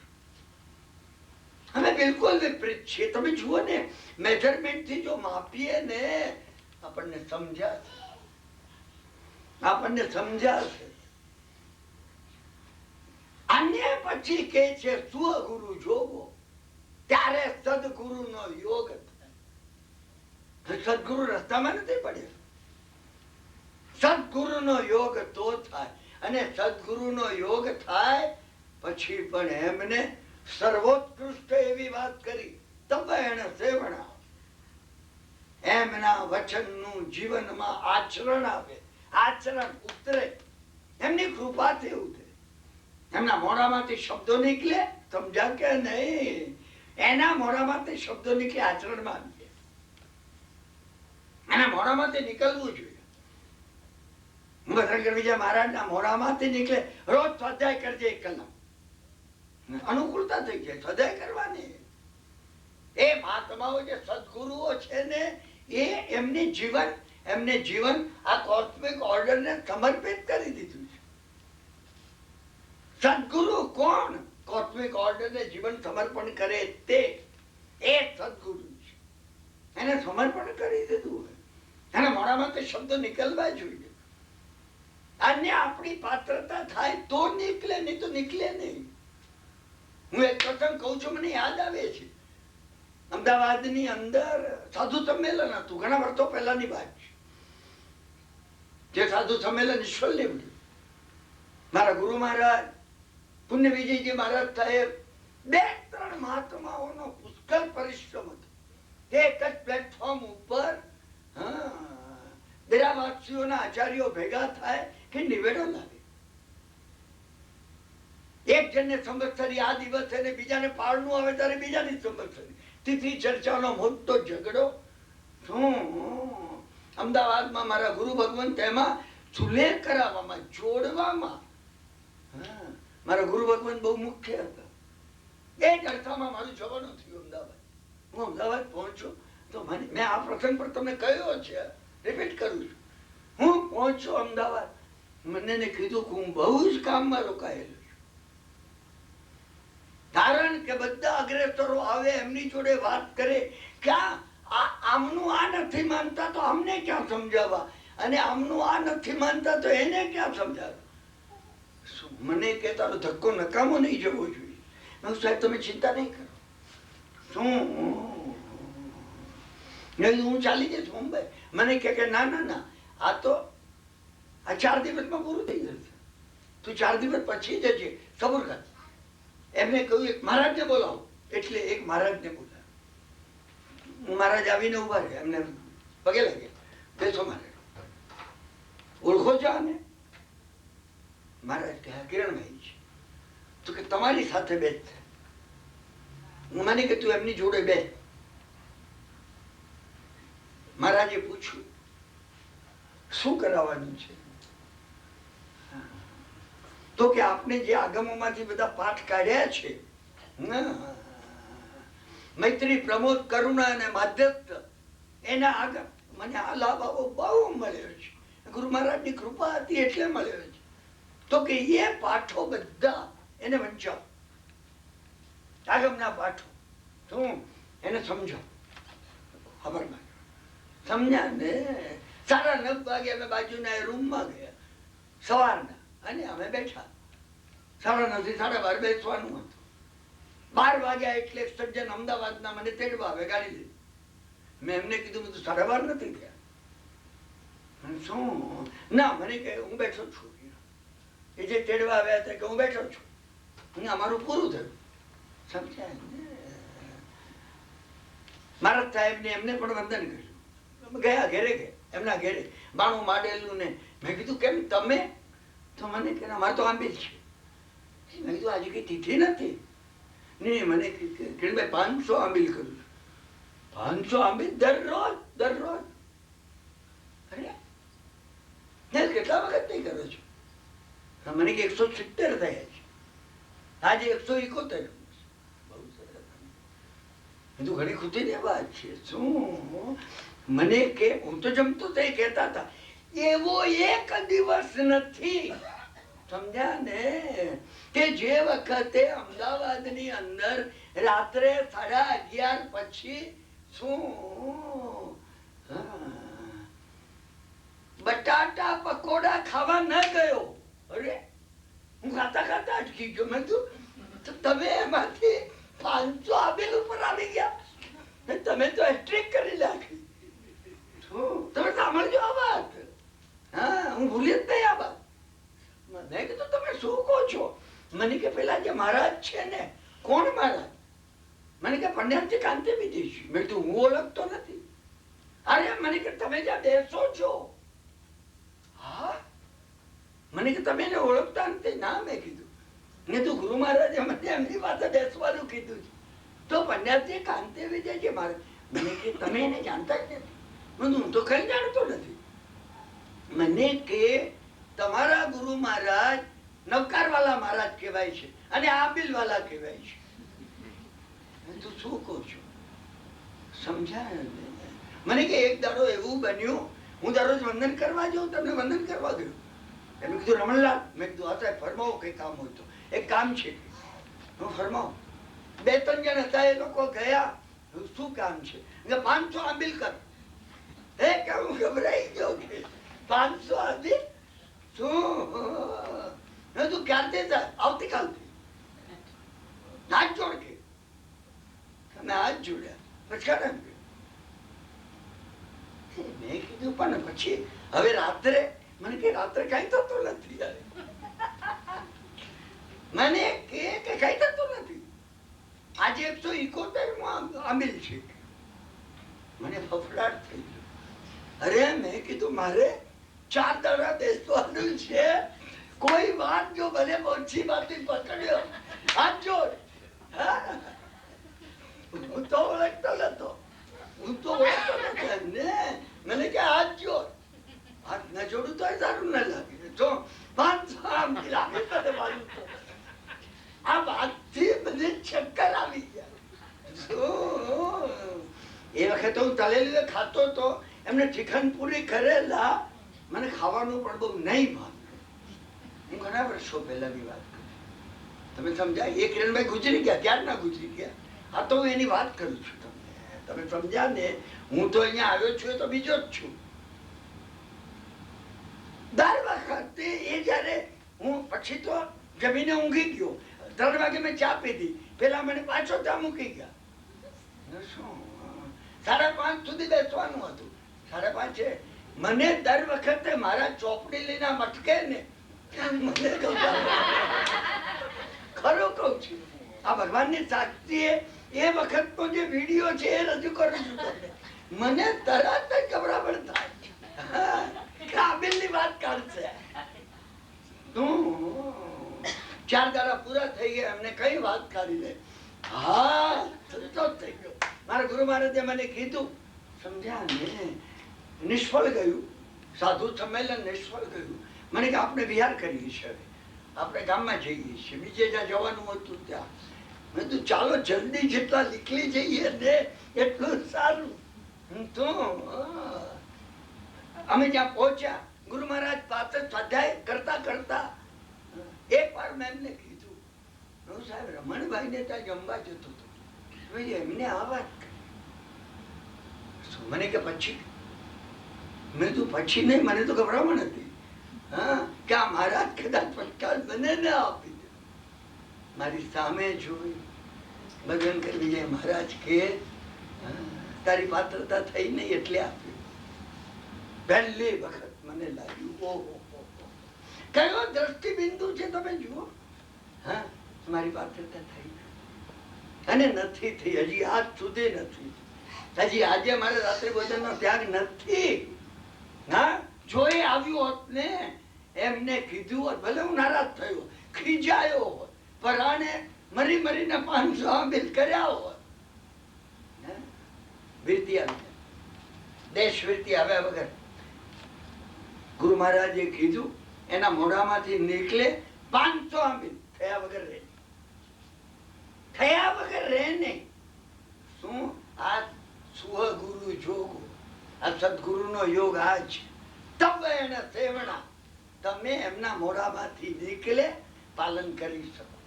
અમે બિલકુલ વિપરીત છીએ. તમે જુઓ ને, મેજરમેન્ટ થી જો માપીએ ને આપણને સમજાશે. અને પછી કે છે સ્વગુરુ જોગો, ત્યારે સદગુરુ નો યોગ થાય. સદગુરુ રસ્તામાં નથી પડ્યો. સદગુરુ નો યોગ તો થાય. અને સદગુરુ નો યોગ થાય પછી પણ એમને સર્વોત્કૃષ્ટ એવી વાત કરી, તપેણ સેવણા. એમના વચનનું જીવનમાં આચરણ આવે, આચરણ ઉતરે. એમની કૃપાથી ઉતરે. એમના મોઢામાંથી શબ્દો નીકળે, સમજા કે નહીં? એના મોઢામાંથી શબ્દો નીકળે, આચરણમાં આવે. એના મોઢામાંથી નીકળવું જોઈએ. ભદ્રંકર વિજય મહારાજના મોઢામાંથી નીકળે, રોજ સ્વાધ્યાય કરજે 1 કલાક. અનુકૂળતા થઈ જાય, સ્વાધ્યાય કરવાની. એ મહાત્માઓ જે સદગુરુઓ છે ને, એ એમને જીવન આ કોસ્મિક ઓર્ડરને સમર્પિત કરી દીધું છે. સદગુરુ કોણ? કોસ્મિક ઓર્ડરને જીવન સમર્પણ કરે તે, એ સદગુરુ છે. એને સમર્પણ કરી દીધું હોય. એના મોઢામાંથી શબ્દો નીકળવા જોઈએ. અને આપણી પાત્રતા થાય તો નીકળે, નહીં તો નીકળે નહીં. હું એક પ્રસંગ કહું છું, મને યાદ આવે છે. અમદાવાદની અંદર સાધુ સંમેલન હતું, ઘણા વર્ષો પહેલાની વાત છે. જે સાધુ સંમેલન ઈશ્વર લેવડ્યું. મારા ગુરુ મહારાજ પુણ્ય વિજયજી મહારાજ સાહેબ, 2-3 મહાત્માઓનો પુષ્કળ પરિશ્રમ હતો. એક જ પ્લેટફોર્મ ઉપર દેરાવાસીઓના આચાર્યો ભેગા થાય કે નિવેડો લાવે. એક જણને સંવત્સરી આ દિવસે ને બીજાને પાળનું આવે ત્યારે બીજાની સંવત્સરી. તિથિ ચર્ચાનો મોટો ઝઘડો. અમદાવાદમાં મારા ગુરુ ભગવંત એમાં સુલેહ કરાવવામાં, જોડવામાં. મારા ગુરુ ભગવંત બહુ મુખ્ય હતા. એ જ અરસામાં મારું જવાનું થયું અમદાવાદ. હું અમદાવાદ પહોંચ્યો તો મેં આ પ્રસંગ પર તમને કહ્યો છે, રિપીટ કરું છું. હું પહોંચ્યો અમદાવાદ, મને કીધું કે હું બહુ જ કામમાં રોકાયેલો છું. કારણ કે બધા અગ્રેસરો આવે, એમની જોડે વાત કરે કે આમનું આ નથી માનતા તો અમને ક્યાં સમજાવવા, અને આમનું આ નથી માનતા તો એને ક્યાં સમજાવવા. મને કે તારો ધક્કો નકામો નહીં જવો જોઈએ. સાહેબ તમે ચિંતા નહીં કરો. શું નહીં હું ચાલી જઈશ મુંબઈ. મને કે ના ના ના, આ તો આ 4 દિવસમાં પૂરું થઈ જશે, તું 4 દિવસ પછી જજે, સબૂર કર. એમને કહ્યું એક મહારાજને બોલાવો. એટલે એક મહારાજને બોલાવ્યો. મહારાજ આવીને ઉભા રહ્યા, એમને પગે લાગે, બેસો મહારાજ, ઓળખો છો આને? મહારાજ કહે કિરણભાઈ છે. તો કે તમારી સાથે બેસ. મને કે તું એમની જોડે બેસ. મહારાજે પૂછ્યું શું કરાવવાનું છે? તો કે આપને જે આગમોમાંથી બધા પાઠ કાઢ્યા છે, મૈત્રી, પ્રમોદ, કરુણા અને માધ્યસ્થ, એના આગળ મને આ લાભ આવો બહુ મળ્યો છે. ગુરુ મહારાજની કૃપા હતી એટલે મળ્યો છે. તો કે એ પાઠો બધા એને વંચાવો, આગમના પાઠો. શું એને સમજો. ખબર સમજ્યા ને? 9:30 વાગે અમે બાજુના રૂમમાં ગયા સવારના, અને અમે બેઠા. 9:30 થી 12:30 બેસવાનું હતું. 12 વાગ્યા એટલે સજ્જન અમદાવાદના મને તેડવા આવે ગાડી લઈ. મેં એમને કીધું બધું 12:30 નથી ગયા. શું? ના, મને કે હું બેઠો છું. એ જે તેડવા આવ્યા હતા કે હું બેઠો છું, અમારું પૂરું થયું. સમજ્યા ને? મહારાજ સાહેબ ને એમને પણ વંદન કર્યું. ગયા ઘેરે ગયા, એમના ઘેરે બાણું માંડેલું ને. મેં કીધું કેમ તમે? તો મને કે અમારે તો આંબેલ છે. મેં કીધું આજે કઈ તિથિ નથી. નહીં, મને કિરણભાઈ 500 આંબેલ કરું છું. 500 આંબેલ દરરોજ? અરે કેટલા વખત નહીં કરો છો? મને કે 170 થયા છે, આજે 171. બહુ સરસ. ઘણી ખુશીની વાત છે. શું? મને કે હું તો જમતો તો એ કહેતા હતા એવો એક દિવસ નથી, સમજ્યા ને, કે જે વખતે અમદાવાદની અંદર રાત્રે 11:30 પછી શું બટાટા પકોડા ખાવા ન ગયો. અરે હું ખાતા અટકી ગયો. મેં કીધું તમે એમાંથી 500 આબેલ ઉપર આવી ગયા. તમે તો હેટ્રિક કરી નાખી. તમે સાંભળજો આ વાત. હા, હું ભૂલી જ નહીં આ વાત. મેં કીધું તમે શું કહો છો? મને કે પેલા જે મહારાજ છે ને. કોણ મહારાજ? મને કે પંડ્યાજી કાંતિ વિદેશી. મેં કીધું હું ઓળખતો નથી. અરે મને કે તમે જ્યાં બેસો છો. હા, મને કે તમે એને ઓળખતા નથી? ના, મેં કીધું ને તું ગુરુ મહારાજે મને એમની પાસે બેસવાનું કીધું છે. તો પંડ્યાજી કાંતિ વિદેશી મહારાજ. મને કે તમે એને જાણતા જ નથી? હું તો કઈ જાણતો નથી. મને કે તમારા ગુરુ મહારાજ નવકાર વાળા મહારાજ કહેવાય છે અને આબિલ વાળા કહેવાય છે. તું શું કહો છો? સમજાય? મને કે એક દાડો એવું બન્યું, હું દરરોજ વંદન કરવા જાઉં, તમને વંદન કરવા ગયો. એમ કીધું રમણલાલ. મેં કીધું હા સાહેબ ફરમાવો, કઈ કામ હોય તો. એક કામ છે. હું ફરમાવો. 2-3 જણ હતા, એ લોકો ગયા. શું કામ છે? 500 આંબિલ કર. હે કે હું ગભરાઈ ગયો કે 500 આંબિલ શું? તું ક્યારથી જાય? આવતીકાલથી. હાથ જોડ કે તમે હાથ જોડ્યા પછી મેં કીધું પણ પછી હવે રાત્રે મને કે રાત્રે કઈ થતું નથી. મને કે કઈ થતું નથી. આજે 171 આંબિલ છે. મને ફફડાટ થઈ ગયો. અરે મેં કીધું મારે 4 દાડા બેસવાનું છે. કોઈ વાત જો ભલે ઓછી માંથી પકડ્યો હાથ જોડ. હું તો ઓળખતો નતો. મને કે હાથ જોડ. હાથ ન જોડું તો સારું ના લાગે. જો 500 આંબિલ આપી તને મારું તો આ વાતથી મને ચક્કર આવી ગયા. એ વખતે હું તળેલી ખાતો તો એમને ચિકન પૂરી કરેલા. મને ખાવાનું પણ બહુ નહીં ભાવે. હું ઘણા વર્ષો પહેલાની વાત કરું. તમે સમજાય? એ કિરણભાઈ ગુજરી ગયા. ક્યારના ગુજરી ગયા? આ તો હું એની વાત કરું છું તમને. તમે સમજ્યા ને? હું તો અહીંયા આવ્યો છું તો બીજો જ છું. દર વખતે એ જયારે હું પછી તો જમીને ઊંઘી ગયો. 3 વાગે મેં ચા પીધી. પેલા મને પાછો ત્યાં મૂકી ગયા. શું 5:30 સુધી બેસવાનું હતું. 5:30 મને દર વખતે મારા ચોપડી લઈને મટકે ને મને ખરું કઉ છું. આ ભગવાનની સાક્ષીએ એ વખતનો જે વિડીયો છે એ રજૂ કરું છું તમને. મને તરત જ ગભરામણ થાય. કાબિલની વાત કાઢશે. 4 દાડા પૂરા થઈ ગયા, એમને કઈ વાત કાઢી લે. હા, સંતોષ થઈ ગયો. મારા ગુરુ મહારાજે મને કીધું, સમજ્યા ને, નિષ્ફળ ગયું સાધુ સંમેલન, નિષ્ફળ ગયું. મને કે આપણે વિહાર કરીએ છીએ, આપણે ગામમાં જઈએ છીએ, બીજે જ્યાં જવાનું હતું ત્યાં. મેં તો ચાલો જલ્દી જેટલા નીકળી જઈએ ને એટલું સારું. તો અમે જ્યાં પહોંચ્યા, ગુરુ મહારાજ પાસે સ્વાધ્યાય કરતા કરતા એક વાર મેં એમને કીધું, હું સાહેબ રમણભાઈ ને ત્યાં જમવા જતો હતો, એમને આ વાત મને કે પછી. મેં તો પછી નહીં, મને તો ગભરામણ હતી. હા, કે આ મહારાજ કદાચ પટકાર મને ન આપી દે. મારી સામે જોઈ ભગવાન કરી વિજય મહારાજ કે તારી પાત્રતા થઈ નહીં એટલે આપ્યું. પહેલી વખત મને લાગ્યું, ઓહો કયો દ્રષ્ટિબિંદુ છે તમે જુઓ. હા, મારી પાત્રતા થઈ અને નથી થઈ, હજી આજ સુધી નથી. હજી આજે મારે રાત્રિ ભોજન નો ત્યાગ નથી. હા, જો એ આવ્યું હોત ને, એમને કીધું હોત, ભલે હું નારાજ થયો, ખીજાયો હોત, પરાણે મરી મરીને 500 બિલ કર્યા હોત. વૃત્તિ આવી, દેશ વૃત્તિ આવ્યા વગર ગુરુ મહારાજે કીધું, એના મોઢામાંથી નીકળે 500 બિલ થયા વગર રહે, થયા વગર રહે નહીં. શું આ સુહગુરુ જોગો, આ સદગુરુનો યોગ આ છે. તબ એને સેવણા, તમે એમના મોઢામાંથી નીકળે પાલન કરી શકો,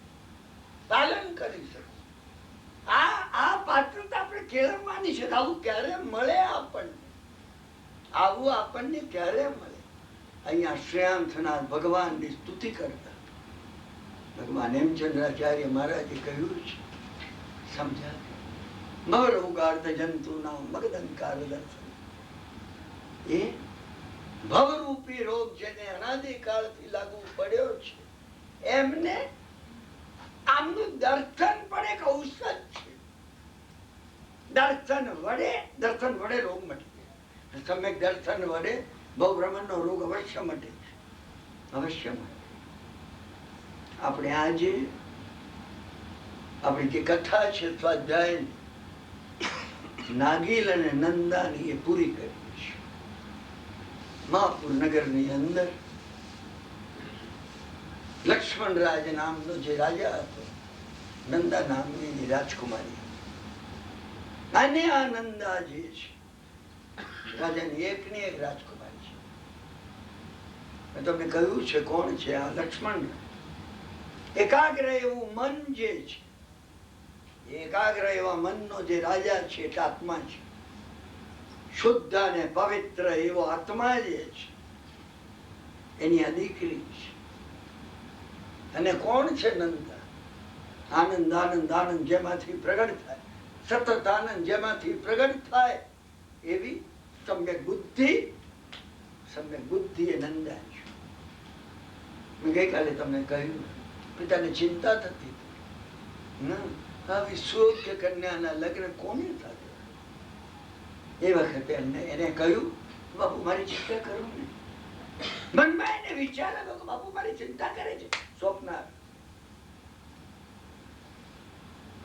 પાલન કરી શકો. આ પાત્રતા આપણે કેળવવાની છે. આવું ક્યારે મળે આપણને? આવું આપણને ક્યારે મળે? અહીંયા શ્રેયાંતનાથ ભગવાનની સ્તુતિ કરતા ભગવાન હેમચંદ્રાચાર્ય મહારાજે કહ્યું છે, સમજ્યા? મવરોગાર્ધ જંતુ નામ મગદંકાર દર્શન. એ ભવરૂપી રોગ જેને અનાદિકાળથી લાગુ પડ્યો છે, એમને આમનું દર્શન પણ એક ઔષધ છે. દર્શન વડે રોગ મટી જાય. સમ્યક દર્શન વડે ભવભ્રમણનો રોગ અવશ્ય મટે, અવશ્ય મટે. આપણે આજે આપણી જે કથા છે સ્વાધ્યાય નાગીલ અને નંદાની એ પૂરી કરી છે. મહાપુર નગરની અંદર લક્ષ્મણરાજ નામનો જે રાજા હતો, નંદા નામની રાજકુમારી, અને આ નંદા જે છે રાજાની એકની એક રાજકુમારી છે. મેં તમને કહ્યું છે કોણ છે આ લક્ષ્મણ. એકાગ્ર એવું મન જે છે, એકાગ્ર એવા મનનો જે રાજા છે એટલે આત્મા છે. શુદ્ધ અને પવિત્ર એવો આત્મા જે છે એની આ દીકરી છે. અને કોણ છે નંદા? આનંદ આનંદ આનંદ જેમાંથી પ્રગટ થાય, સતત આનંદ જેમાંથી પ્રગટ થાય એવી સમ્યક બુદ્ધિ એ નંદા છે. મેં ગઈકાલે તમને કહ્યું, પિતાને ચિંતા થતી આવી સુયોગ્ય કન્યાના લગ્ન કોને થાય? એ વખતે એને કહ્યું, બાપુ મારી ચિંતા કરો ને. મનમાં એને વિચાર આવ્યો કે બાપુ મારી ચિંતા કરે છે. સ્વપ્ન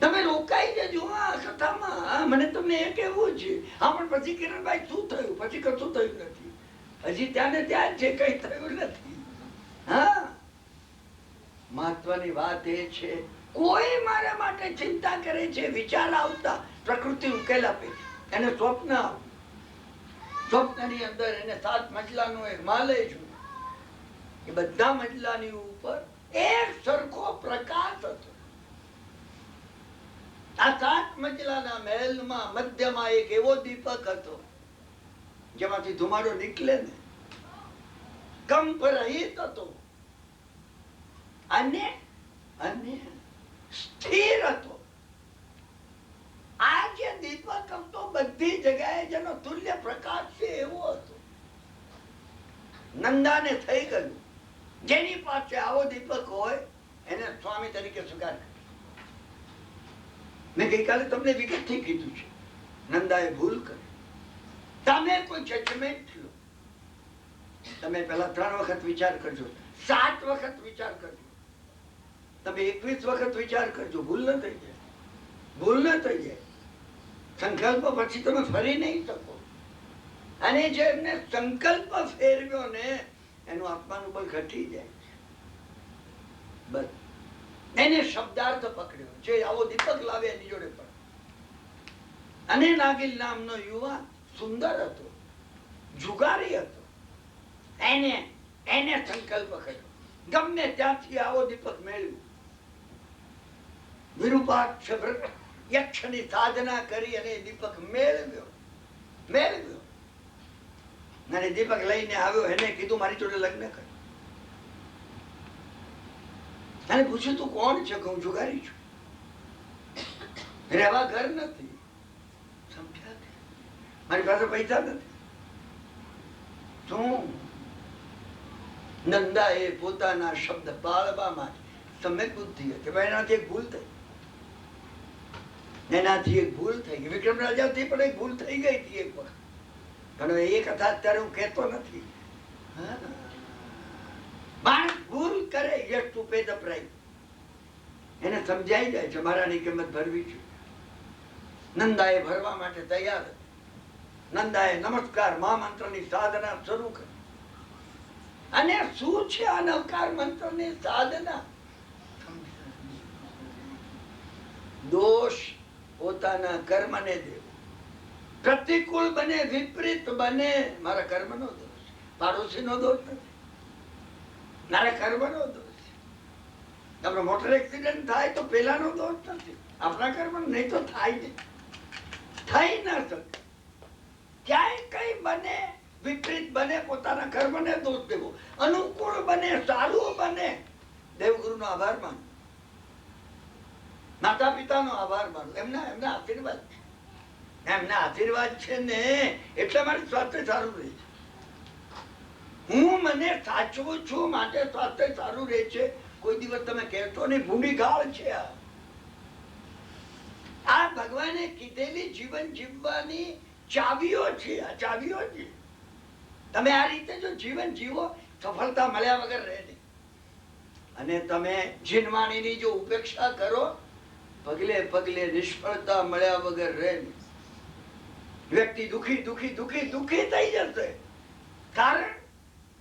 તમે રોકાઈ જજો આ કથામાં. મને તમને એ કહેવું છે. હા, પણ પછી કિરણભાઈ શું થયું? પછી કશું થયું નથી. હજી ત્યાં ને ત્યાં છે, કઈ થયું નથી. હા, મહત્વની વાત એ છે, કોઈ મારા માટે ચિંતા કરે છે, વિચાર આવતા પ્રકૃતિ ઉકેલ આપે. એને સ્વપ્ન, સ્વપ્નની અંદર એને 7 મજલાનો એક માલય છું. એ બધા મજલાની ઉપર એક સરખો પ્રકાશ હતો. આ 7 મજલાના મહેલમાં મધ્યમાં એક એવો દીપક હતો જેમાંથી ધુમાડો નીકળે ને, કંપ રહિત હતો અને સ્થિર હતો. આ જે દીપક હતો બધી જગ્યાએ જેનો તુલ્ય પ્રકાશ છે એવો હતો. નંદાને થઈ ગયું, જેની પાસે આવો દીપક હોય એને સ્વામી તરીકે સ્વીકાર કરે. મેં ગઈકાલે તમને વિગતથી કીધું છે, નંદાએ ભૂલ કરી. તમે કોઈ જજમેન્ટ લો, તમે પેલા 3 વખત વિચાર કરજો, 7 વખત વિચાર કરજો, તમે 21 વખત વિચાર કરજો. ભૂલ ન થઈ જાય, ભૂલ ન થઈ જાય. સંકલ્પ પછી તમે ફરી નહીં શકો. અને જે એમને સંકલ્પ ફેરવ્યો ને એનું આત્માનું બળ ઘટી જાય છે. બસ એને શબ્દાર્થ પકડ્યો, જે આવો દીપક લાવે એની જોડે પણ. અને નાગિલ નામનો યુવાન સુંદર હતો, જુગારી હતો. એને સંકલ્પ કર્યો, ગમે ત્યાંથી આવો દીપક મેળવ્યું. વિરૂપાક્ષ યક્ષની સાધના કરી અને દીપક મેળવ્યો. અને દીપક લઈને આવ્યો, એને કીધું મારી જોડે લગ્ન કર. અને પૂછ્યું તું કોણ છે? હું જુગારી છું, રહેવા ઘર નથી, સમજ્યા? મારી પાસે પૈસા નથી. શું? નંદા એ પોતાના શબ્દ પાળવામાં સમ્યક બુદ્ધિ હતી. એનાથી એક ભૂલ થઈ, એનાથી એક ભૂલ થઈ ગઈ. વિક્રમ રાજાથી પણ એક ભૂલ થઈ ગઈ હતી એક વખત. પણ એ કથા અત્યારે હું કહેતો નથી. માણસ ભૂલ કરે, yes to pay the price. એને સમજાઈ જાય છે મારાની કિંમત ભરવી છે. નંદાએ ભરવા માટે તૈયાર હતી. નંદાએ નમસ્કાર મહામંત્રની સાધના શરૂ કરી. અને શું છે આ નવકાર મંત્રની સાધના? દોષ પોતાના કર્મને દેવો. પ્રતિકૂળ બને, વિપરીત બને, મારા કર્મનો દોષ, પાડોશીનો દોષ નથી, મારા કર્મનો દોષ. આપણો મોટર એક્સિડન્ટ થાય તો પેલાનો દોષ નથી, આપણા કર્મ. નહીં તો થાય નહીં, થઈ ના શકે. ક્યાંય કઈ બને, વિપરીત બને, પોતાના કર્મને દોષ દેવો. અનુકૂળ બને, સારું બને, દેવગુરુનો આભાર માનો, માતા પિતાનો આભાર માનો. એમના આશીર્વાદ છે, એમના આશીર્વાદ છે ને એટલે મારું સ્વાસ્થ્ય સારું રહે છે. હું મને સાચવું છું માટે સ્વાસ્થ્ય સારું રહે છે. કોઈ દિવસ તમે કહેતો નહીં ભૂંડી ગાળ છે આ ભગવાને કીધેલી જીવન જીવવાની ચાવીઓ છે. આ ચાવીઓ છે. તમે આ રીતે જો જીવન જીવો, સફળતા મળ્યા વગર રહે નહીં. અને તમે જીનવાણીની જો ઉપેક્ષા કરો, પગલે પગલે નિષ્ફળતા મળ્યા વગર રહે નહીં. વ્યક્તિ દુખી દુખી દુખી દુખી થઈ જશે, કારણ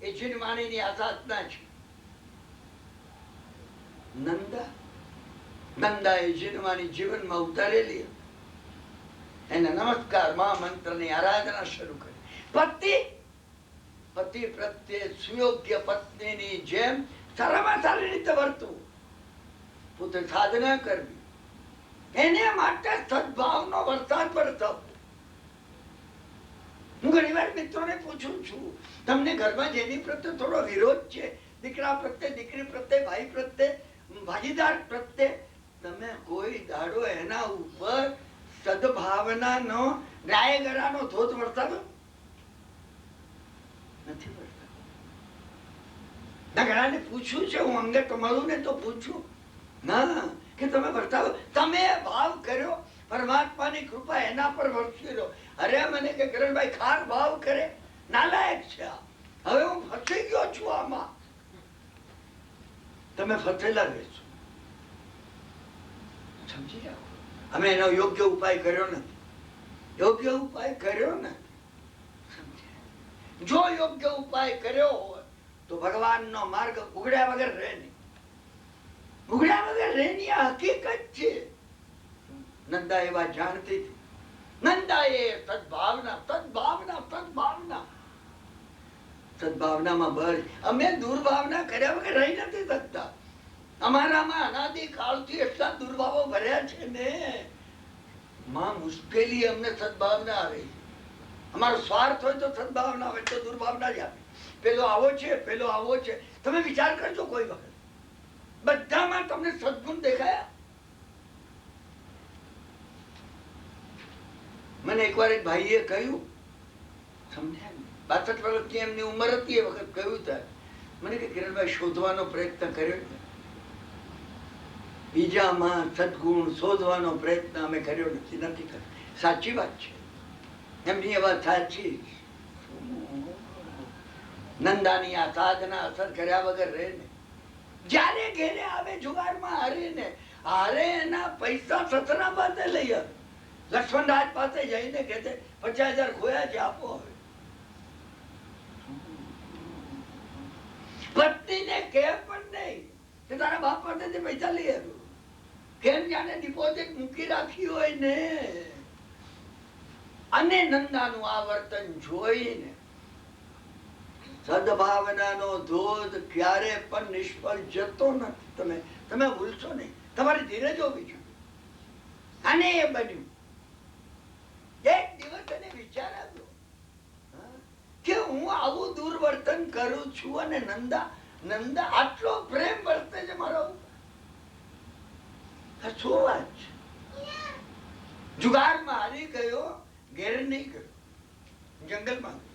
એ જીનવાણીની આસાધના છે. નંદા એ જીનવાણી જીવનમાં ઉતારેલી. એને નમસ્કાર મહામંત્રની આરાધના શરૂ કરી. પતિ પ્રત્યે સુયોગ્ય પત્નીની જેમ સારામાં સારી રીતે વર્તવું, પોતે સાધના કરવી, એને માટે સદભાવનો વરસાદ વરસાવવો. હું ઘણી વાર મિત્રોને પૂછું છું, તમને ઘરમાં જેની પ્રત્યે થોડો વિરોધ છે, દીકરા પ્રત્યે, દીકરી પ્રત્યે, ભાઈ પ્રત્યે, ભાગીદાર પ્રત્યે, તમે કોઈ દાડો એના ઉપર સદભાવનાનો ન્યાયગરાનો ધોધ વરસાવ્યો નથી? વરસાવ્યો. ઘણાને પૂછ્યું છે, હું અંગે મળું ને તો પૂછું ના કે તમે વર્તાવો, તમે ભાવ કર્યો, પરમાત્માની કૃપા એના પર વરસી રહ્યો. અરે મને કે કિરણભાઈ ખાર ભાવ કરે, નાલાયક છે. હવે હું ફસી ગયો છું આમાં. તમે ફસેલા રહેશો, સમજી જાઓ. અમે એનો યોગ્ય ઉપાય કર્યો નથી, યોગ્ય ઉપાય કર્યો નથી. જો યોગ્ય ઉપાય કર્યો હોય તો ભગવાનનો માર્ગ ઉઘડ્યા વગર રહે નહીં. ઉઘડ્યા વગર રહે નહીં, આ હકીકત છે. નંદા એ વાત જાણતી હતી. નંદા એ સદભાવના સદભાવના સદભાવના સદભાવનામાં બળ. અમે દુર્ભાવના કર્યા વગર રહી નથી શકતા. અમારામાં અનાદિ કાળથી એટલા દુર્ભાવો ભર્યા છે ને, માં મુશ્કેલી અમને સદભાવના આવે. અમારો સ્વાર્થ હોય તો સદભાવના હોય, તો દુર્ભાવના જ આવે. પેલો આવો છે, પેલો આવો છે. તમે વિચાર કરજો કોઈ વખત, બધામાં તમને સદગુણ દેખાયા? મને મને એકવાર એક ભાઈએ કહ્યું, સમજ્યા ને, 62 વર્ષની એમની ઉંમર હતી એ વખત કહ્યું ત્યારે મને કે કિરણભાઈ શોધવાનો પ્રયત્ન કર્યો, બીજામાં સદગુણ શોધવાનો પ્રયત્ન અમે કર્યો નથી કર્યો. સાચી વાત છે, એમની એ વાત સાચી. નંદાની આ સાધના અસર કર્યા વગર રહે ને, જ્યારે ઘેરે આવે જુગારમાં હારે એના પૈસા સસરા પાસે લઈ આવે. લક્ષ્મણરાજ પાસે જઈને કે 50,000 ખોયા છે, આપો. હવે પત્નીને કે પણ નહીં કે તારા બાપ પાસેથી પૈસા લઈ આવ્યો, કેમ જાણે ડિપોઝિટ મૂકી રાખી હોય ને. અને નંદાનું આ વર્તન જોઈને સદભાવનાનો ધોધ ક્યારે પણ નિષ્ફળ જતો નથી. તમે ભૂલશો નહીં, તમારી ધીરજ હોવી જોઈએ. અને એ બન્યું. એક દિવસ એને વિચાર આવ્યો કે હું આવું દુર્વર્તન કરું છું અને નંદા આટલો પ્રેમ વર્તે છે મારો ઉપર. શું વાત છે? જુગારમાં હારી ગયો, ઘેર નહીં ગયો, જંગલમાં ગયો.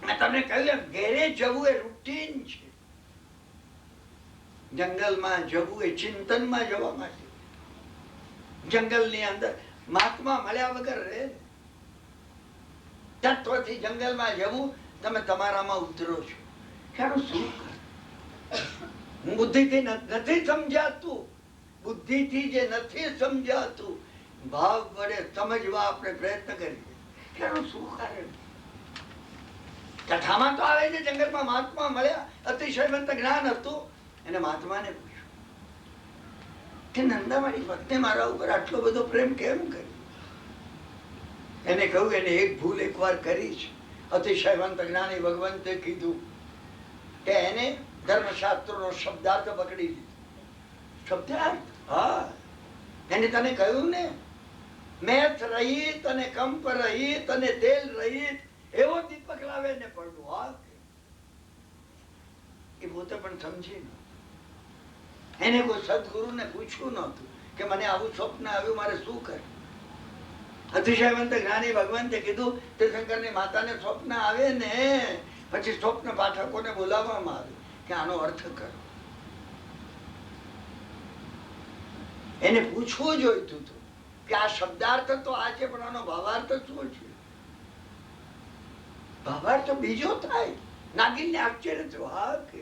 મેં તમને કહ્યું ઘેરે જવું એ રૂટીન છે, જંગલમાં જવું એ ચિંતનમાં જવા માટે. જંગલની અંદર મહાત્મા મળ્યા વગર રહે. તત્વથી જંગલમાં જવું, તમે તમારામાં ઉતરો છો. શું કર? હું બુદ્ધિથી નથી સમજાતું, બુદ્ધિથી જે નથી સમજાતું ભાવ વડે સમજવા આપણે પ્રયત્ન કરીએ. શું કારણ? કથામાં તો આવે છે જંગલમાં મહાત્મા મળ્યા, અતિશયવંત જ્ઞાન હતું. એને મહાત્માને પૂછ્યું કે નંદા મારી પત્ની મારા ઉપર આટલો બધો પ્રેમ કેમ કર્યો? એને કહ્યું એને એક ભૂલ એકવાર કરી છે. અતિશયવંત જ્ઞાની ભગવંતે કીધું કે એને ધર્મશાસ્ત્રનો શબ્દાર્થ પકડી લીધો. શબ્દાર્થ? હા, એને તને કહ્યું ને મેથ રહિત અને કંપ રહિત અને તેલ રહિત એવો દીપક લાવે ને પડવું. હા, એ પોતે પણ સમજી ન. એને કોઈ સદગુરુને પૂછવું નહોતું કે મને આવું સ્વપ્ન આવ્યું, મારે શું કરવું. અતિશયવંત જ્ઞાની ભગવંતે કીધું તીર્થંકરની માતાને સ્વપ્ન આવે ને પછી સ્વપ્ન પાઠકોને બોલાવવામાં આવે કે આનો અર્થ કરો. એને પૂછવું જોઈતું હતું કે આ શબ્દાર્થ તો આ છે પણ આનો ભાવાર્થ શું છે? ભાવાર્થ બીજો થાય. નાગિનને આશ્ચર્ય થયું. હા, કે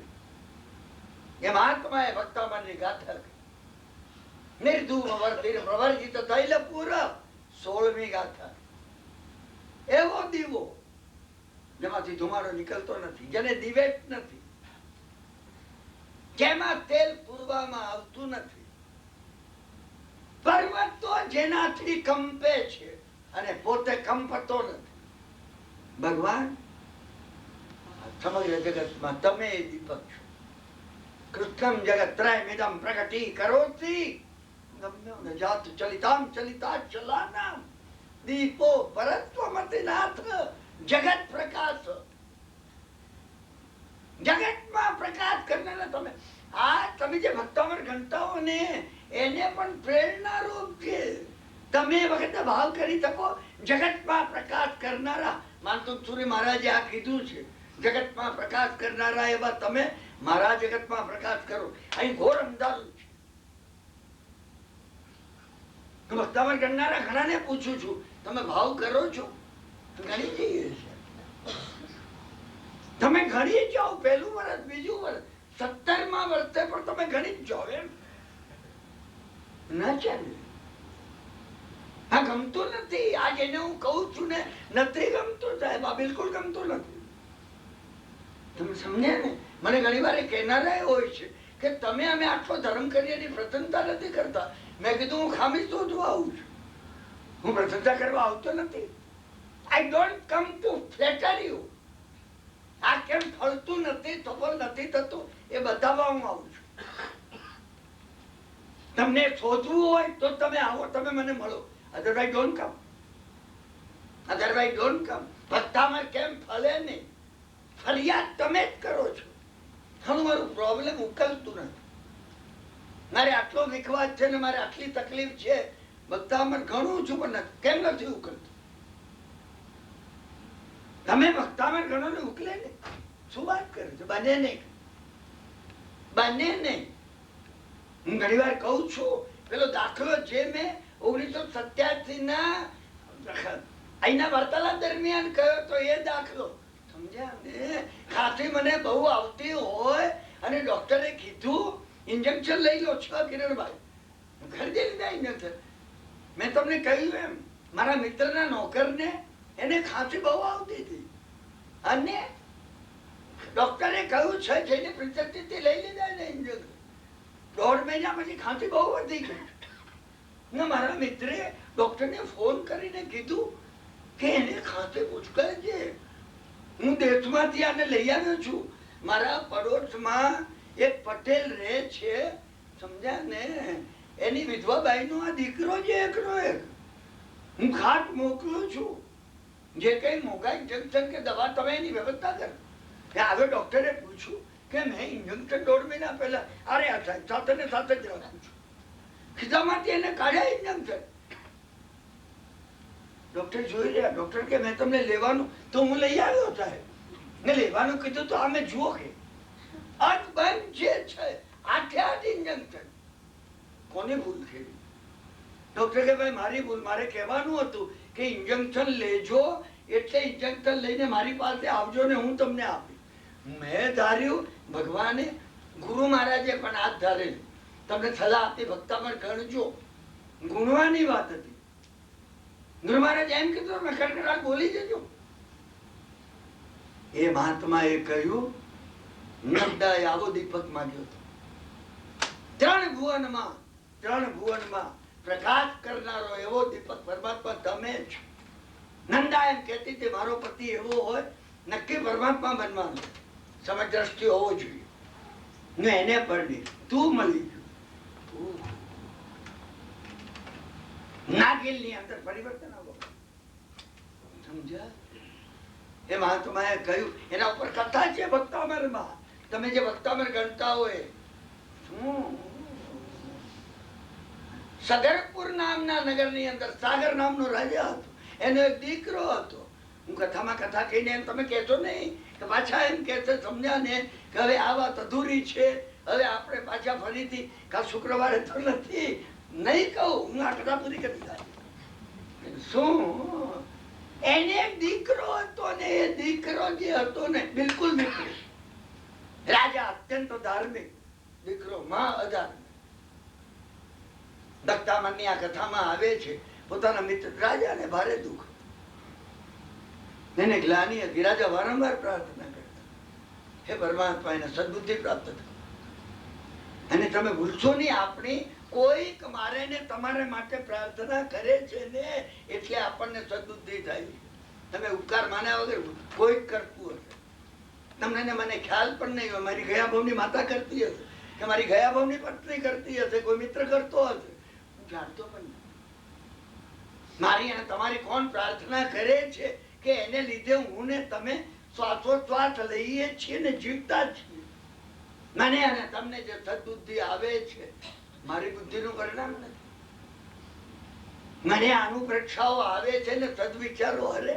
એ મહાત્માએ ભક્તામણની ગાથા નિર્ધૂમ વર્તિર પ્રવર્જિત તૈલ પૂરા 16મી ગાથા. એવો દીવો જેમાંથી ધુમાડો નીકળતો નથી, જેને દિવેટ નથી, જેમાં તેલ પૂરવામાં આવતું નથી, પર્વતો જેનાથી કંપે છે અને પોતે કંપતો નથી. ભગવાન સમગ્ર જગતમાં તમે દીપક છો. કૃષ્ણમ જગત્રયમિદં પ્રકટીકરોતિ ગમ્યો જાત ચલિતામ ચલિતા ચલાનામ દીપો પરત્વમતિનાથ. જગત પ્રકાશ, જગતમાં પ્રકાશ કરનારા તમે. આ તમે જે ભક્તામણ ઘંટાઓ ને એને પણ પ્રેરણારૂપ છે. તમે એ વખતે ભાવ કરી શકો જગતમાં પ્રકાશ કરનારા. માનતુર મહારાજે આ કીધું છે, જગતમાં પ્રકાશ કરનારા એવા તમે મારા જગતમાં પ્રકાશ કરો. અહીં ઘોર અંધારું છે. ભક્તામણ કરનારા ઘણાને પૂછું છું તમે ભાવ કરો છો? ઘણી જઈએ છે. તમે ઘણી જાઓ, પહેલું વર્ષ બીજું વર્ષ 17મા વર્ષે પણ તમે ઘણી જ જાઓ. એમ ના ચાલે. આ ગમતું નથી. આ જેને હું કહું છું ને નથી ગમતું સાહેબ, આ બિલકુલ ગમતું નથી. તમે સમજ્યા ને? મને ઘણી વાર કહેનારા હોય છે કે તમે અમે આટલો ધર્મ કરીએ એની પ્રશંસા નથી કરતા. મેં કીધું હું ખામી શોધવા આવું છું, હું પ્રશંસા કરવા આવતો નથી. I don't come to flatter you. આ કેમ ફળતું નથી, સફળ નથી થતું એ બતાવવા હું આવું છું. તમને શોધવું હોય તો તમે આવો, તમે મને મળો. Otherwise don't come. Otherwise don't come. ભક્તામાં કેમ ફલે નહીં, ફરિયાદ તમે જ કરો છો. ઘણું મારું પ્રોબ્લેમ ઉકેલતું નથી. મારે આટલો વિખવાદ છે ને મારે આટલી તકલીફ છે, ભક્તામર ઘણું છું પણ કેમ નથી ઉકલતું? તમે ભક્તામર ઘણો ને ઉકલે ને શું વાત કરે છે? બને નહીં, બને નહીં. હું ઘણી વાર કહું છું, પેલો દાખલો છે મેં 1987 ના અહીંના વાર્તાલાપ દરમિયાન કહ્યો તો એ દાખલો સમજ્યા ને? ખાંસી મને બહુ આવતી હોય અને ડોક્ટરે કીધું ઇન્જેક્શન લઈ લો. 6 કિરણભાઈ ખરીદી લીધા ઇન્જેક્શન. મેં તમને કહ્યું એમ, મારા મિત્રના નોકરને એને ખાંસી બહુ આવતી હતી અને ડોક્ટરે કહ્યું છે જઈને પ્રિન્સેસથી લઈ લીધા ને ઇન્જેક્શન. 1.5 મહિના પછી ખાંસી બહુ વધી ગઈ. મારા મિત્રે ડોક્ટરને ફોન કરીને કીધું કે એને ખાંસી ઉચકાય છે. હું દેશમાંથી આને લઈ આવ્યો છું. મારા પડોશમાં એક પટેલ રહે છે સમજ્યા ને, એની વિધવા બાઈનો આ દીકરો છે એકનો એક. હું ખાટ મોકલું છું. જે કઈ મોંઘા ઇન્જેક્શન કે દવા તમે એની વ્યવસ્થા કરો. હવે ડોક્ટરે પૂછ્યું કે મેં ઇન્જેક્શન 1.5 મહિના પહેલા અરે આ સાહેબ સાથે ને સાથે જ રાખું છું. ખિસ્સામાંથી એને કાઢ્યા ઇન્જેક્શન. ડોક્ટર જોઈ રહ્યા. ડોક્ટર કે મેં તમને લેવાનું તો હું લઈ આવ્યો સાહેબ ને લેવાનું કીધું તો અમે જુઓ કે અનબન જે છે 8 ઇન્જેક્શન. કોની ભૂલ છે? ડોક્ટર કે ભાઈ મારી ભૂલ. મારે કહેવાનું હતું કે ઇન્જેક્શન લેજો એટલે ઇન્જેક્શન લઈને મારી પાસે આવજો ને હું તમને આપીશ. મેં ધાર્યું ભગવાને ગુરુ મહારાજે પણ હાથ ધારેલું તમને સલાહ આપી ભક્તામર ગણજો. ગુણવાની વાત હતી. ગુરુ મહારાજ એમ કીધું મેં કડકડાટ બોલી જજો. એ મહાત્માએ કહ્યું નંદાએ આવો દીપક માંગ્યો હતો. 3 ભુવનમાં પ્રકાશ કરનારો એવો દીપક પરમાત્મા તમે જ. નંદા એમ કહેતી હતી મારો પતિ એવો હોય નક્કી પરમાત્મા બનવાનો સમજદ્રષ્ટિ હોવો જોઈએ ને એને પરણી તું મળી ગયું. નાગિલની અંદર પરિવર્તન આવો સમજ્યા? એ મહાત્માએ કહ્યું એના ઉપર કથા છે ભક્તામરમાં. તમે જે ભક્તામર ગણતા હોય શું? સગરપુર નામના નગરની અંદર સાગર નામનો રાજા હતો. એનો એક દીકરો હતો. હું કથામાં કથા કહીને એમ તમે કહેશો નહીં કે પાછા એમ કહેશે સમજ્યા ને કે હવે આ વાત અધૂરી છે, હવે આપણે પાછા ફરીથી કાલ શુક્રવારે તો નથી નહીં કહું. હું આ કથા પૂરી કરી થાય. શું એને એક દીકરો હતો ને એ દીકરો જે હતો ને બિલકુલ દીકરો રાજા અત્યંત ધાર્મિક દીકરો માં અધાર્મિક. ભક્તામણની આ કથામાં આવે છે પોતાના મિત્ર રાજાને ભારે દુઃખ. એને ગ્લાની હતી. રાજા વારંવાર પ્રાર્થના કરતા હે પરમાત્મા એને સદબુદ્ધિ પ્રાપ્ત થાય. અને તમે ભૂલશો નહીં આપણી કોઈક મારે ને તમારે માટે પ્રાર્થના કરે છે ને એટલે આપણને સદબુદ્ધિ થાય. તમે ઉપકાર માન્યા વગર કોઈક કરતું હશે. તમને ને મને ખ્યાલ પણ નહીં હોય. મારી ગયા ભાવની માતા કરતી હશે કે મારી ગયા ભાવની પત્ની કરતી હશે, કોઈ મિત્ર કરતો હશે. જાણતો પણ નહીં. મારી અને તમારી કોણ પ્રાર્થના કરે છે કે એને લીધે હું ને તમે શ્વાસોશ્વાસ લઈએ છીએ ને જીવતા છીએ. મને અને તમને જે સદબુદ્ધિ આવે છે મારી બુદ્ધિનું પરિણામ નથી. મને આનું પરીક્ષાઓ આવે છે ને સદવિચારો હરે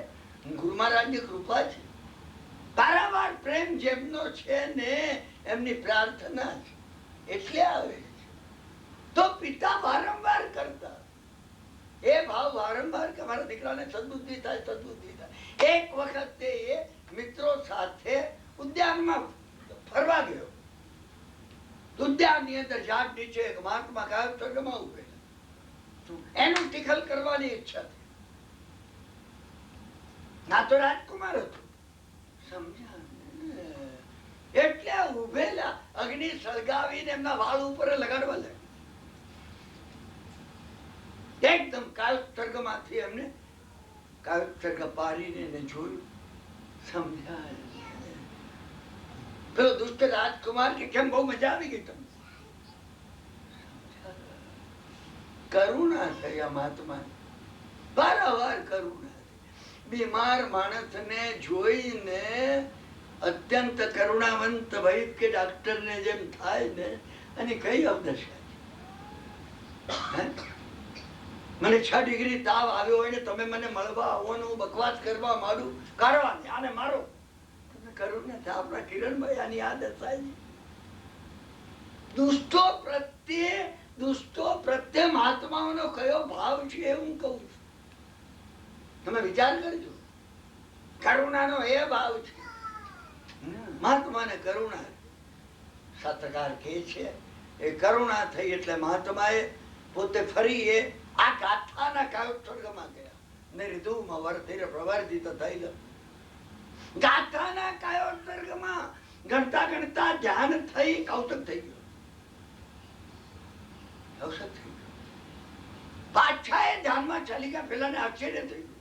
ગુરુ મહારાજની કૃપા છે. પારાવાર પ્રેમ જેમનો છે ને એમની પ્રાર્થના છે એટલે આવે છે. તો પિતા વારંવાર કરતા એ ભાવ વારંવાર કે મારા દીકરાને સદબુદ્ધિ થાય સદબુદ્ધિ થાય. એક વખત તે મિત્રો સાથે ઉદ્યાનમાં ફરવા ગયો. ઉદ્યાનની અંદર ઝાડ નીચે એક મહાત્મા કાયમ સ્વર્ગમાં ઉભેલા. એનું ટિખલ કરવાની ઈચ્છા થઈ. ના તો રાજકુમાર હતો સમજ્યા એટલે ઉભેલા અગ્નિ સળગાવીને એમના વાળ ઉપર લગાડવા લાગ્યા. એકદમ કાયોત્સર્ગમાંથી એમને કાયોત્સર્ગ પારીને એને જોયું સમજાય. પેલો દુષ્ટ રાજકુમાર કે કેમ બહુ મજા આવી ગઈ તમને? કરુણા થઈ આ મહાત્મા વારંવાર કરુણા. બીમાર માણસને જોઈને અત્યંત કરુણાવંત ભાઈ કે ડાક્ટર ને જેમ થાય ને અને કઈ અવદશા મને 6 ડિગ્રી તાવ આવ્યો હોય ને તમે મને મળવા આવો ને હું બકવાસ કરવા માંડું, કાઢવાની આને મારો. તમે કરું ને આપણા કિરણભાઈ આની આદત થાય. દુષ્ટો પ્રત્યે મહાત્માઓનો કયો ભાવ છે એ હું કહું છું. તમે વિચાર કરજો. કરુણાનો એ ભાવ છે. મહાત્માને કરુણા. શાસ્ત્રકાર કહે છે એ કરુણા થઈ એટલે મહાત્માએ પોતે ફરી એ આ ગાથાના કાયોત્સર્ગમાં ગયા. નિર્ધુમાં વર્તિર પ્રવર્તિત થયેલ ગાથાના કાયોત્સર્ગમાં ગણતા ગણતા ધ્યાન થઈ કૌતક થઈ ગયો. પાછા એ ધ્યાનમાં ચાલી ગયા. પેલાને આશ્ચર્ય થઈ ગયું.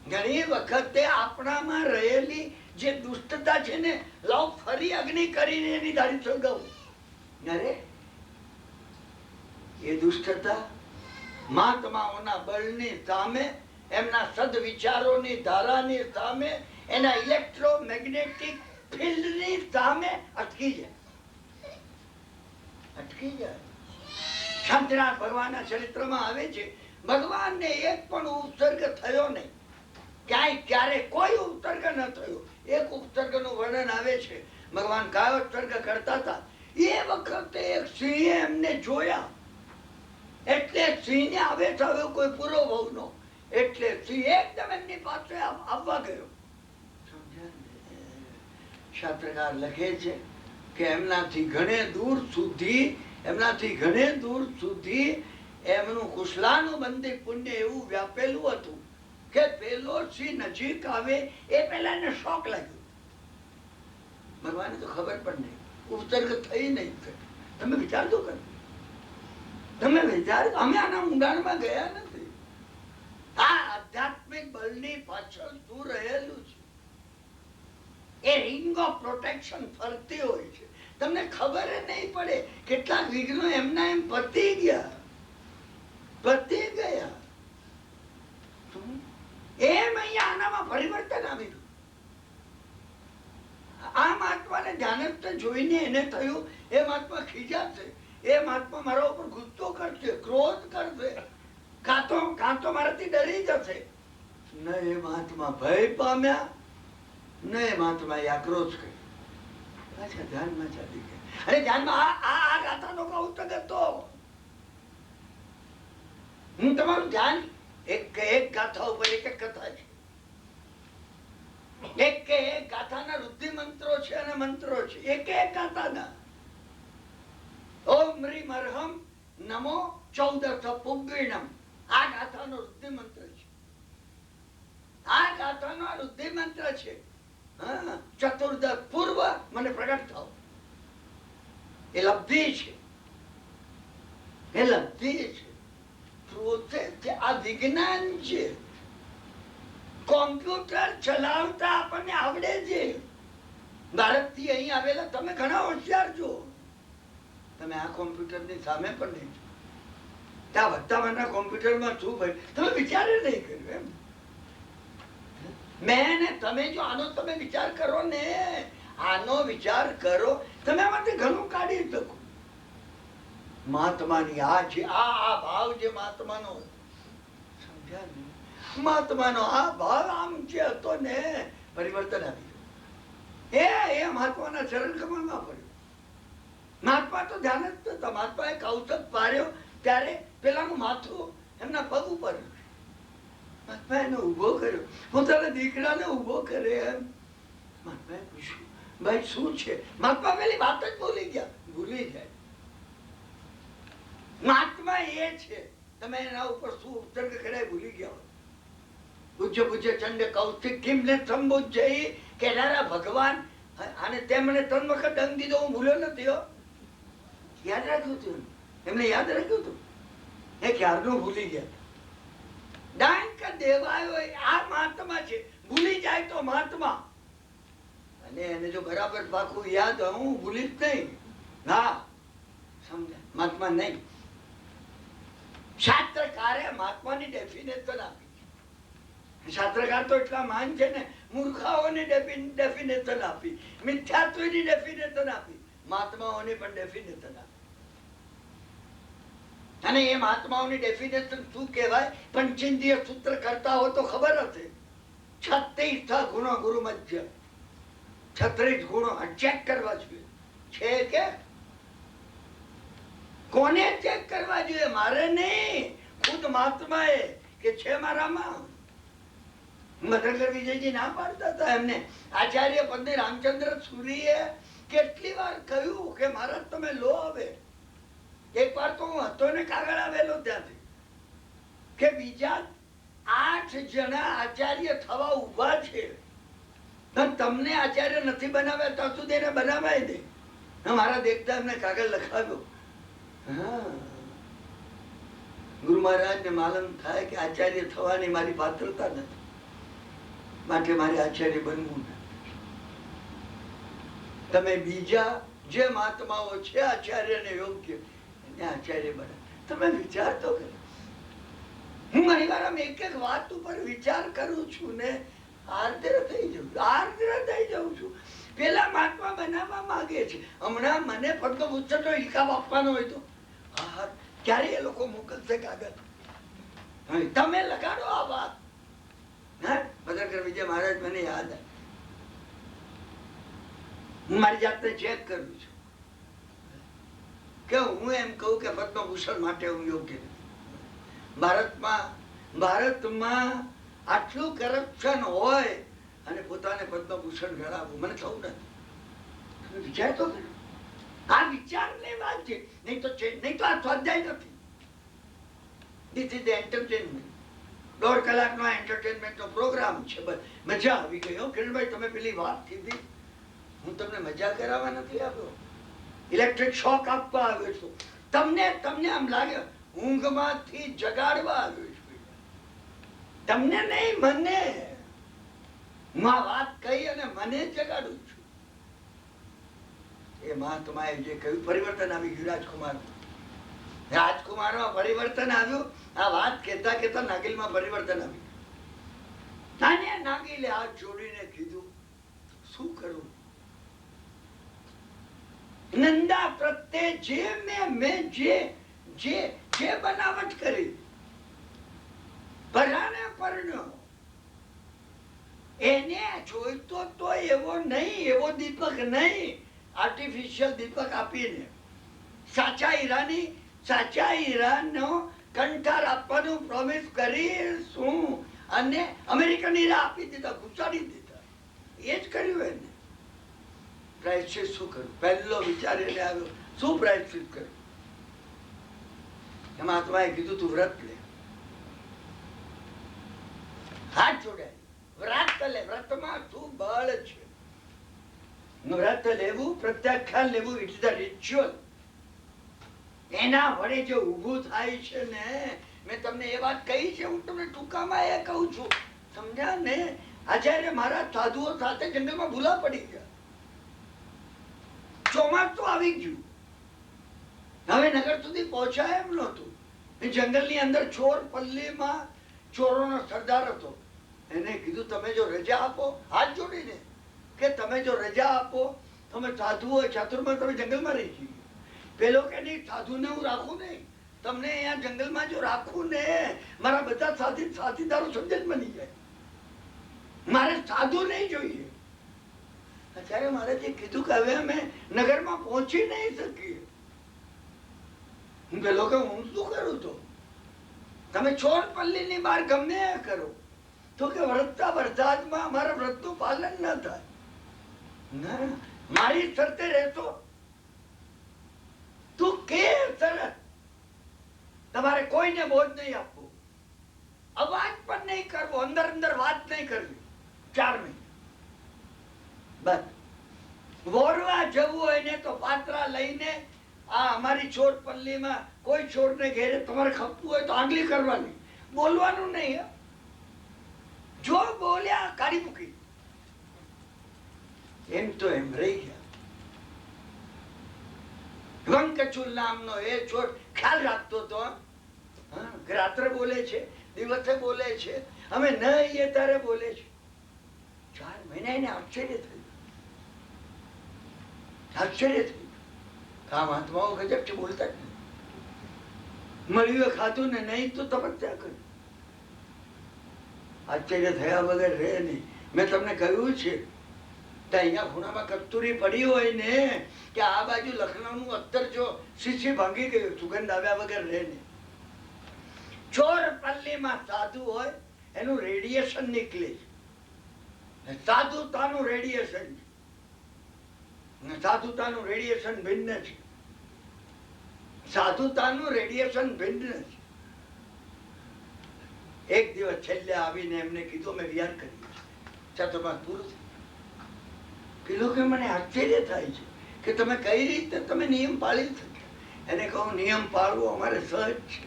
ઘણી વખતે આપણામાં રહેલી જે દુષ્ટતા છે ને, લાવ ફરી અગ્નિ કરીને એની દાઢી સળગાવું. અરે એ દુષ્ટતા મહાત્માઓના બળની સામે, એમના સદવિચારોની ધારાની સામે, એના ઇલેક્ટ્રોમેગ્નેટિક ફિલ્ડની સામે અટકી જાય. અટકી જાય. શાંતિનાથ ભગવાનના ચરિત્રમાં આવે છે, ભગવાનને એક પણ ઉપસર્ગ થયો નહીં. ક્યાંય ક્યારે કોઈ ઉપસર્ગ ન થયો. એક ઉપસર્ગનું વર્ણન આવે છે. ભગવાન કાયોત્સર્ગ કરતા હતા એ વખતે એક સિંહે એમને જોયા. એટલે સિંહને આવેશ આવ્યો કોઈ પૂરો ભવનો. એટલે સિંહ એકદમ એમની પાસે આવવા ગયો. શાસ્ત્રકાર લખે છે કે એમનાથી ઘણે દૂર સુધી એમનું કુશલાનું બંધી પુણ્ય એવું વ્યાપેલું હતું કે પેલો સિંહ નજીક આવે એ પેલા એને શોક લાગ્યો. ભગવાનને તો ખબર પણ નહીં, ઉપસર્ગ થઈ નહીં. તમે વિચાર તો કરો. તમે વિચાર, અમે આના ઊંડાણમાં ગયા નથી. આ આધ્યાત્મિક બળની પાછળ શું રહેલું છે? એ રિંગ ઓફ પ્રોટેક્શન ફરતી હોય છે. તમને ખબર નહીં પડે. કેટલાક વિઘ્નો એમના એમ પતી ગયા. એમ અહીંયા આનામાં પરિવર્તન આવી ગયું. આ મહાત્માને ધ્યાનસ્થ જોઈને એને થયું એ મહાત્મા ખીજાશે, એ મહાત્મા મારા ઉપર ગુસ્સો કરશે, ક્રોધ કરશે, કાં તો મારાથી ડરી જશે. ન એ મહાત્મા ભય પામ્યા, ન એ મહાત્મા આક્રોશ કર્યો. પાછા ધ્યાનમાં ચાલી ગયા. અરે ધ્યાનમાં આ ગાથાનો કૌતક હતો. હું તમારું ધ્યાન એક ગાથા ઉપર એક કથા છે. એક ગાથાના રુદ્ધિ મંત્રો છે અને મંત્રો છે. એક ગાથાના ઓમ હ્રીમ અર્હમ નમો 14 પુગ્ગિણમ. આ ગાથાનો રુદ્ધિ મંત્ર છે. આ ગાથાનો રુદ્ધિ મંત્ર છે. ચતુર્દશ પૂર્વ મને પ્રગટ થાવ. એ લબ્ધિ છે. એ લબ્ધિ છે. પ્રોસેસ છે. આ વિજ્ઞાન છે. કોમ્પ્યુટર ચલાવતા આપણને આવડે છે. ભારતથી અહીં આવેલા તમે ઘણા હોશિયાર છો. તમે આ કોમ્પ્યુટરની સામે પણ નહીં છો. ત્યાં વત્તાવાના કોમ્પ્યુટરમાં શું ભાઈ તમે વિચારે નહીં કર્યું એમ. મેં ને તમે જો આનો તમે વિચાર કરો ને, આનો વિચાર કરો, તમે આમાંથી ઘણું કાઢી શકો. મહાત્માની આ છે, આ ભાવ જે મહાત્માનો, સમજ્યા ને? મહાત્માનો આ ભાવ આમ જે હતો ને, પરિવર્તન આવી ગયું. એ મહાત્માના ચરણ કમળમાં પડ્યું. મહાત્મા તો ધ્યાન જ નતા. મહાત્માએ કૌતક પાડ્યો ત્યારે પેલાનું માથું એમના પગ ઉપર. મહાત્મા એને ઉભો કર્યો. પોતાના દીકરાને ઉભો કરે એમ. મહાત્માએ પૂછ્યું ભાઈ શું છે? મહાત્મા પેલી વાત જ ભૂલી ગયા. ભૂલી જાય. મહાત્મા એ છે. તમે એના ઉપર શું ઉત્સર્ગ કર્યા ભૂલી ગયા. પૂજ્ય ચંડ કૌશિક કિમને સંબુજ્ય કહેનારા ભગવાન, અને તેમણે 3 વખત દંડ દીધો. હું ભૂલ્યો નથી. યાદ રાખ્યું હતું એમને. યાદ રાખ્યું હતું. એ ક્યારનું ભૂલી ગયા. દાંક દેવાયો આ મહાત્મા છે. ભૂલી જાય તો મહાત્મા. અને એને જો બરાબર પાકું યાદ હોય, હું ભૂલીશ નહીં. હા, સમજાય? મહાત્મા નહીં. શાસ્ત્રકારે મહાત્માની ડેફિનેશન આપી. શાસ્ત્રકાર તો એટલા માન છે ને, મૂર્ખાઓની ડેફિનેશન આપી, મિથ્યાત્વની ડેફિનેશન આપી, મહાત્માઓની પણ ડેફિનેશન આપી. અને એ મહાત્માઓની ડેફિનેશન શું કહેવાય? પંચેન્દ્રિય સૂત્ર કરતા હો તો ખબર હશે. 36 ગુણો ગુરુ મધ્ય, 36 ગુણો ચેક કરવા જોઈએ. છે કે કોને ચેક કરવા જોઈએ? મારે નહીં, ખુદ મહાત્માએ કે છે મારામાં. મધરકર વિજયજી ના પાડતા હતા એમને. આચાર્ય પંડિત રામચંદ્ર સુરીએ કેટલી વાર કહ્યું કે મહારાજ તમે લો આવે. એક વાર તો હું હતો ને કાગળ આવેલો ત્યાંથી કે બીજા 8 જણા આચાર્ય થવા ઉભા છે, તમને આચાર્ય નથી બનાવ્યા તો સુધી એને બનાવાય દે. મારા દેખતા એમને કાગળ લખાવ્યો. ગુરુ મહારાજ ને માલમ થાય કે આચાર્ય થવાની મારી પાત્રતા નથી, માટે મારે આચાર્ય બનવું નથી. તમે બીજા જે મહાત્માઓ છે આચાર્ય ને યોગ્ય એને આચાર્ય બને. તમે વિચાર તો કરો. હું ઘણી વાર એક એક વાત ઉપર વિચાર કરું છું ને આર્દ્ર થઈ જાઉં છું. પેલા મહાત્મા બનાવવા માંગે છે, હમણાં મને પદ્મભૂષણ નો ઇલકાબ આપવાનો હોય તો ક્યારે એ લોકો મોકલશે કાગળ? તમે લગાડો આ વાત. ભદ્રકર વિજય મહારાજ મને યાદ આવે. હું મારી જાતને ચેક કરું છું કે હું એમ કહું કે પદ્મભૂષણ માટે હું યોગ્ય નથી. ભારતમાં આટલું કરપ્શન હોય અને પોતાને પદ્મભૂષણ ગણાવવું મને થવું નથી. વિચાર તો કરો. આ વિચારની વાત છે, નહીં તો આ સ્વાધ્યાય નથી. This is entertainment. 1.5 કલાકનો એન્ટરટેનમેન્ટનો પ્રોગ્રામ છે. મજા આવી ગઈ. કિરણભાઈ તમે પેલી વાત કીધી, હું તમને મજા કરાવવા નથી આવ્યો, ઇલેક્ટ્રિક શોક આપવા આવ્યો છું. તમને આમ લાગે ઊંઘમાંથી જગાડવા આવ્યો છું. તમને નહીં, મને. હું આ વાત કહી અને મને જગાડું છું. એ મહાત્માએ જે કહ્યું પરિવર્તન આવી ગયું. રાજકુમારમાં પરિવર્તન આવ્યું. આ વાત કેતા કેતા નાગિલમાં પરિવર્તન આવ્યું. નાગિલે હાથ જોડીને કીધું શું કરું? નંદા પ્રત્યે મેં જે બનાવટ કરી, ભરાને પરણ્યો, એને જોઈતો તો એવો નહીં, એવો દીપક નહીં, આર્ટિફિશિયલ દીપક આપીને સાચા હીરાનો કંઠાર આપવાનું પ્રોમિસ કરીશું અને અમેરિકન હીરા આપી દીધા, ઘુસાડી દીધા. એ જ કર્યું એને. પ્રાયશ્ચિત શું કર્યું? પહેલો વિચાર એને આવ્યો, શું પ્રાયશ્ચિત કર્યું? મહાત્માએ કીધું તું વ્રત લે. હાથ જોડાય, વ્રત લે. વ્રતમાં શું બળ છે? વ્રત લેવું, પ્રત્યાખ્યાન લેવું, ઇટ ઇઝ ધ રિચ્યુઅલ. એના વડે જે ઊભું થાય છે ને, મેં તમને એ વાત કહી છે, હું તમને ટૂંકામાં એ કહું છું, સમજ્યા ને? આચાર્ય મારા સાધુઓ સાથે જંગલમાં ભૂલા પડી ગયા. ચોમાસું આવી ગયું, હવે નગર સુધી પહોંચાય એમ નહોતું. જંગલની અંદર ચોર પલ્લીમાં ચોરોનો સરદાર હતો. એને કીધું તમે જો રજા આપો, હાથ જોડીને કે તમે જો રજા આપો, તમે સાધુઓ ચાતુર્માસ તમે જંગલમાં રહી જઈએ. પેલો કે નહીં, સાધુને હું રાખું નહીં, તમને અહીંયા જંગલમાં જો રાખું ને, મારા બધા સાથીદારો સમજણ બની જાય. મારે સાધુ નહીં જોઈએ. અત્યારે મારે જે કીધું કે હવે અમે નગરમાં પહોંચી નહીં શકીએ. પેલો કે હું શું કરું? તો તમે ચોર પલ્લીની બહાર ગમે કરો તો કે વરસતા વરસાદમાં અમારા વ્રતનું પાલન ન થાય. ના, મારી શરતે રહેતો તું કે શરત, તમારે કોઈને બોજ નહીં આપવો, અવાજ પણ નહીં કરવો, અંદર અંદર વાત નહીં કરવી 4 મહિના. બસ વોરવા જવું હોય ને તો પાત્રા લઈને આ અમારી ચોર પલ્લીમાં કોઈ ચોરને ઘેરે તમારે ખપવું હોય તો આંગળી કરવાની, બોલવાનું નહીં. જો બોલ્યા કાઢી મૂકી. એમ તો એમ રહી ગયા. વંકચુલ નામનો એ ચોર ખ્યાલ રાખતો હતો. રાત્રે બોલે છે, દિવસે બોલે છે, અમે ન આવીએ ત્યારે બોલે છે. 4 મહિના એને આશ્ચર્ય થયું. આ મહાત્માઓ ગજબ છે, બોલતા જ મળ્યું ખાધું ને નહીં તો તપસ્યા કરી. આશ્ચર્ય થયા વગર રહે નહીં. મેં તમને કહ્યું છે કે અહીંયા ખૂણામાં કસ્તુરી પડી હોય ને કે આ બાજુ લખનઉનું અત્તર જો શીશી ભાંગી ગયું, સુગંધ આવ્યા વગર રહે નહીં. ચોર પલ્લીમાં સાધુ હોય એનું રેડિયેશન નીકળે છે. સાધુતાનું રેડિયેશન છે. સાધુતાનું રેડિયેશન ભિન્ન છે. સાધુતાનું રેડિયેશન ભિન્ન છે. એક દિવસ છેલ્લે આવીને એમને કીધું અમે વિહાર કરીએ ચતુર્માસ પૂરું કીધું કે મને આશ્ચર્ય થાય છે કે તમે કઈ રીતે તમે નિયમ પાળી શકે. એને કહું નિયમ પાળવું અમારે સહજ છે.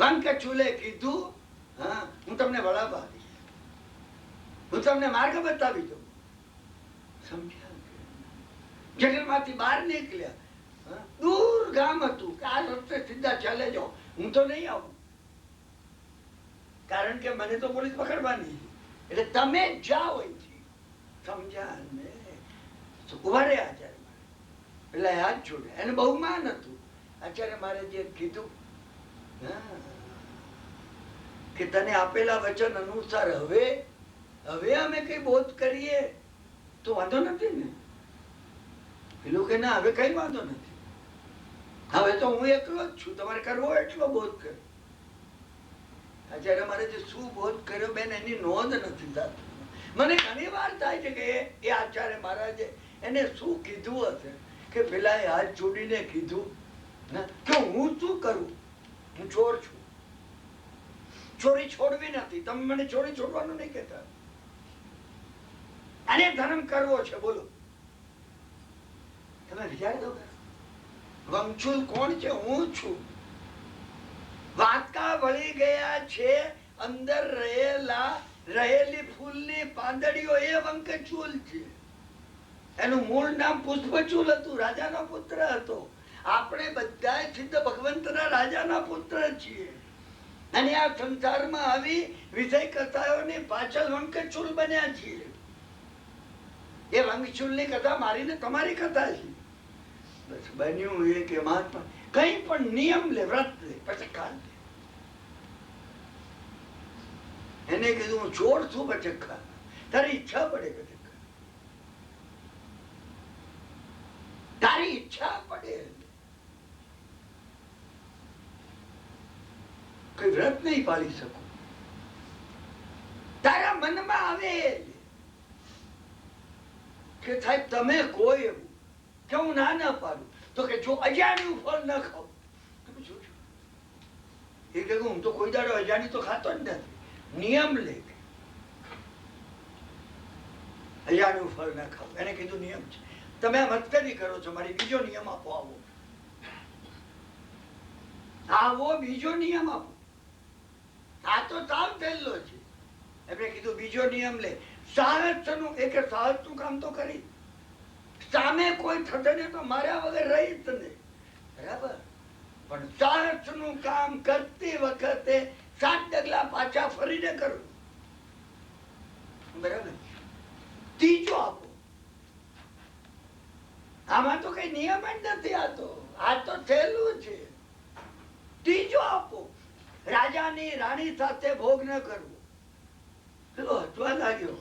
વંકચૂલે કીધું હા હું તમને વળાવ આપીશ, હું તમને માર્ગ બતાવી દઉં. સમજ્યા? જંગલમાંથી બહાર નીકળ્યા, દૂર ગામ હતું કે આ રસ્તે સીધા ચાલે જાઓ, હું તો નહીં આવું કારણ કે મને તો પોલીસ પકડવાની, એટલે તમે જાઓ અહીંથી. સમજ્યા ને? ઉભા રહ્યા આચાર્ય મારે, પેલા હાથ જોડે. એને બહુ માન હતું. આચાર્ય મારે જે કીધું કે તને આપેલા વચન અનુસાર હવે અમે કઈ બોધ કરીએ તો વાંધો નથી ને? પેલું કે ના હવે કઈ વાંધો નથી, હવે તો હું એકલો જ છું, તમારે કરવો એટલો બોધ કર્યો. આચાર્ય મારે જે શું બોધ કર્યો બેન એની નોંધ નથી થતી. મને ઘણી વાર થાય છે કે એ આચાર્ય મહારાજે એને શું કીધું હશે કે પેલા હાથ જોડીને કીધું કે હું શું કરું, હું ચોર છું, ચોરી છોડવી નથી. તમે મને ચોરી છોડવાનું નહીં કહેતા, અને ધર્મ કરવો છે. બોલો તમે વિચાર દો. વંશુલ કોણ છે? હું છું. વાંકા વળી ગયા છે અંદર રહેલી ફૂલની પાંદડીઓ, એ વંકચૂલ છે. એનું મૂળ નામ પુષ્પચૂલ હતું, રાજાનો પુત્ર હતો. આપણે બધા સિદ્ધ ભગવંતના રાજાના પુત્ર છીએ, અને આ સંસારમાં આવી વિષય કથાઓની પાછળ વંકચૂલ બન્યા છીએ. એ વંકચૂલની કથા મારી ને તમારી કથા છે. બસ બન્યું એ કે મહાત્મા કઈ પણ નિયમ લે, વ્રત લે, પછી કાલ લે. એને કીધું હું ચોર છું, પછી ખા. તારી ઈચ્છા પડે પછી ખા, તારી ઈચ્છા પડે. કઈ વ્રત નહીં પાળી શકું, તારા મનમાં આવે કે સાહેબ તમે કોઈ એવું કે હું ના પાડું તો કે જો અજાણ્યું ફળ ન ખાવું. તમે જોજો એ કે હું તો કોઈ દાડો અજાણ્યું તો ખાતો જ નથી. નિયમ લે અજાણ્યું ફળ ન ખાવું. એને કીધું નિયમ છે. તમે આ મસ્કરી કરો છો, મારી બીજો નિયમ આપો. આવો બીજો નિયમ આપો. આ તો તાવ પહેલો છે. એમણે કીધું બીજો નિયમ લે. સાહસનું એક સાહસનું કામ તો કરી, સામે કોઈ થશે ને તો માર્યા વગર રહી જ નહીં, બરાબર? પણ સાહસનું કામ કરતી વખતે 7 ડગલા પાછા ફરીને કરું, બરાબર? ત્રીજો આપો. આમાં તો કઈ નિયમ જ નથી. આ તો થયેલું છે. ત્રીજો આપો. રાજાની રાણી સાથે ભોગ ન કરવો. પેલો હસવા લાગ્યો.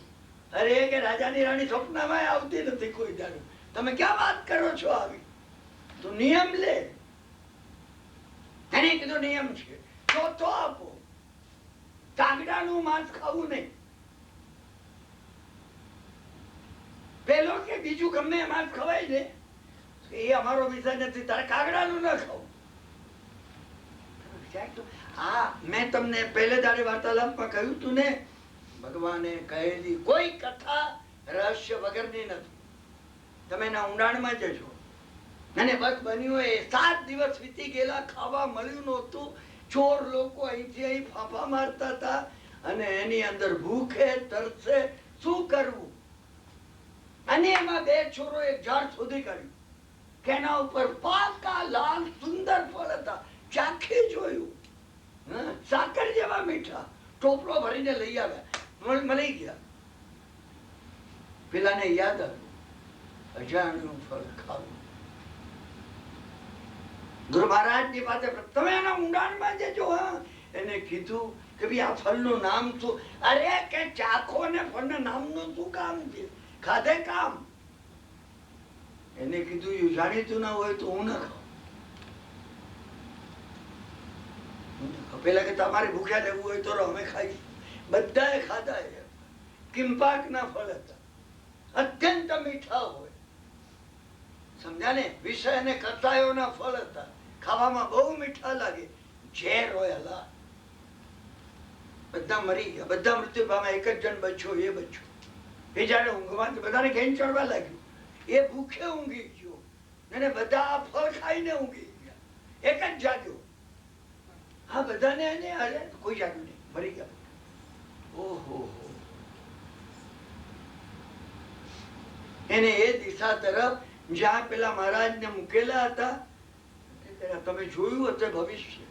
અરે કે રાજાની રાણી સ્વપ્નમાં આવતી નથી કોઈ દાડો. તમે ક્યાં વાત કરો છો આવી? તો નિયમ લે. એને કીધું નિયમ છે. ચોથો આપો. કાગડાનું માંસ ખાવું નહીં. પેલો કે બીજું ગમે માંસ ખવાય ને એ અમારો વિષય નથી, તારે કાગડાનું ન ખાવું. હા, મેં તમને પહેલે દાડે વાર્તાલાપમાં કહ્યું તું ને, ભગવાને કહેલી કોઈ કથા રહસ્ય વગરની નથી. તમે એના ઊંડાણમાં જજો. અને બસ બન્યું એ 7 દિવસ વીતી ગયેલા, ખાવા મળ્યું નહોતું. ચોર લોકો અહીંથી અહીં ફાંફા મારતા હતા, અને એની અંદર ભૂખે તરસે શું કરવું. અને એમાં 2 ચોરો એક ઝાડ શોધી કાઢ્યું કે એના ઉપર પાકા લાલ સુંદર ફળ હતા. ચાખી જોયું, સાકર જેવા મીઠા. ટોપલો ભરીને લઈ આવ્યા, મળી ગયા. પેલાને યાદ આવ્યું અજાણ્યું ફળ ખાવું. ગુરુ મહારાજની પાસે તમે એના ઊંડાણમાં જજો. હા, એને કીધું કે ભાઈ આ ફળનું નામ શું? અરે કે ચાખો ને ફળના નામનું શું કામ છે? ખાધે કામ. એને કીધું એ જાણીતું ના હોય તો હું ના ખાઉં. પેલા કે તમારે ભૂખ્યા રહેવું હોય તો અમે ખાઈ. બધાએ ખાધા. કિંપાકના ફળ હતા, અત્યંત મીઠા હોય. સમજ્યા ને? વિષય અને કથાયોના ફળ હતા, ખાવામાં બહુ મીઠા લાગે. ઝેર હોય હલા. બધા મરી ગયા, બધા મૃત્યુ પામ્યા. એક જ જણ બચ્યો, એ બચ્યો. બીજાને ઊંઘમાં બધાને ઘેન ચડવા લાગ્યું. એ ભૂખે ઊંઘી ગયો અને બધા આ ફળ ખાઈને ઊંઘી ગયા. એક જ જાગ્યો. આ બધાને એને કોઈ જાગ્યું નહીં, મરી ગયા. ઓહો, એને એ દિશા તરફ જ્યાં પેલા મહારાજને મૂકેલા હતા, તમે જોયું હશે ભવિષ્ય.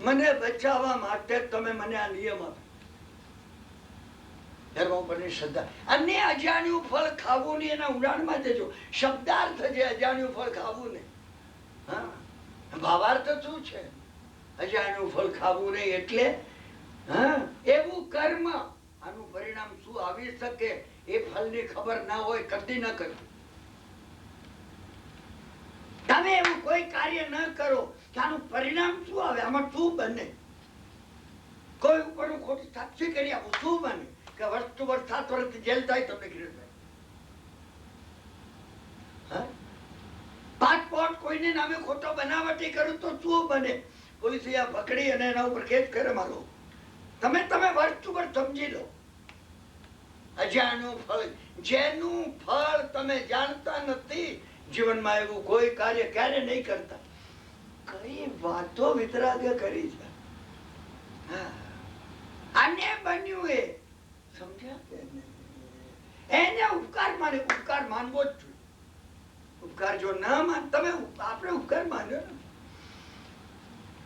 મને બચાવવા માટે તમે મને આ નિયમ આપ્યો. ધર્મ ઉપરની શ્રદ્ધા. અને અજાણ્યું ફળ ખાવું નહીં. એના ઉડાણમાં જજો. શબ્દાર્થ છે અજાણ્યું ફળ ખાવું નહીં. હા, ભાવાર્થ શું છે? અજાણ્યું ફળ ખાવું નહીં એટલે હા, એવું કર્મ, આનું પરિણામ શું આવી શકે એ ફળની ખબર ના હોય, કદી ન કરવું. તમે એવું કોઈ કાર્ય ન કરો કે આનું પરિણામ શું આવે, આમાં શું બને. કોઈ ઉપર ખોટી સાક્ષી કરી આપું, શું બને? કે વર્ષ 7 વર્ષથી જેલ થાય તમને કિરીટભાઈ. 5 પોઈન્ટ કોઈને નામે ખોટો બનાવટી કરું તો શું બને? પોલીસ પકડી અને એના ઉપર કેસ કરે મારો. તમે વર્ષ ઉપર સમજી લો. અજાણ્યું ફળ, જેનું ફળ તમે જાણતા નથી, જીવનમાં એવું કોઈ કાર્ય ક્યારે નહીં કરતા. કઈ વાતો વિતરાગે કરી છે. આને બન્યું એ સમજ્યા? એને ઉપકાર માને. ઉપકાર માનવો જ જોઈએ. ઉપકાર જો ના માન, તમે આપણે ઉપકાર માન્યો ને.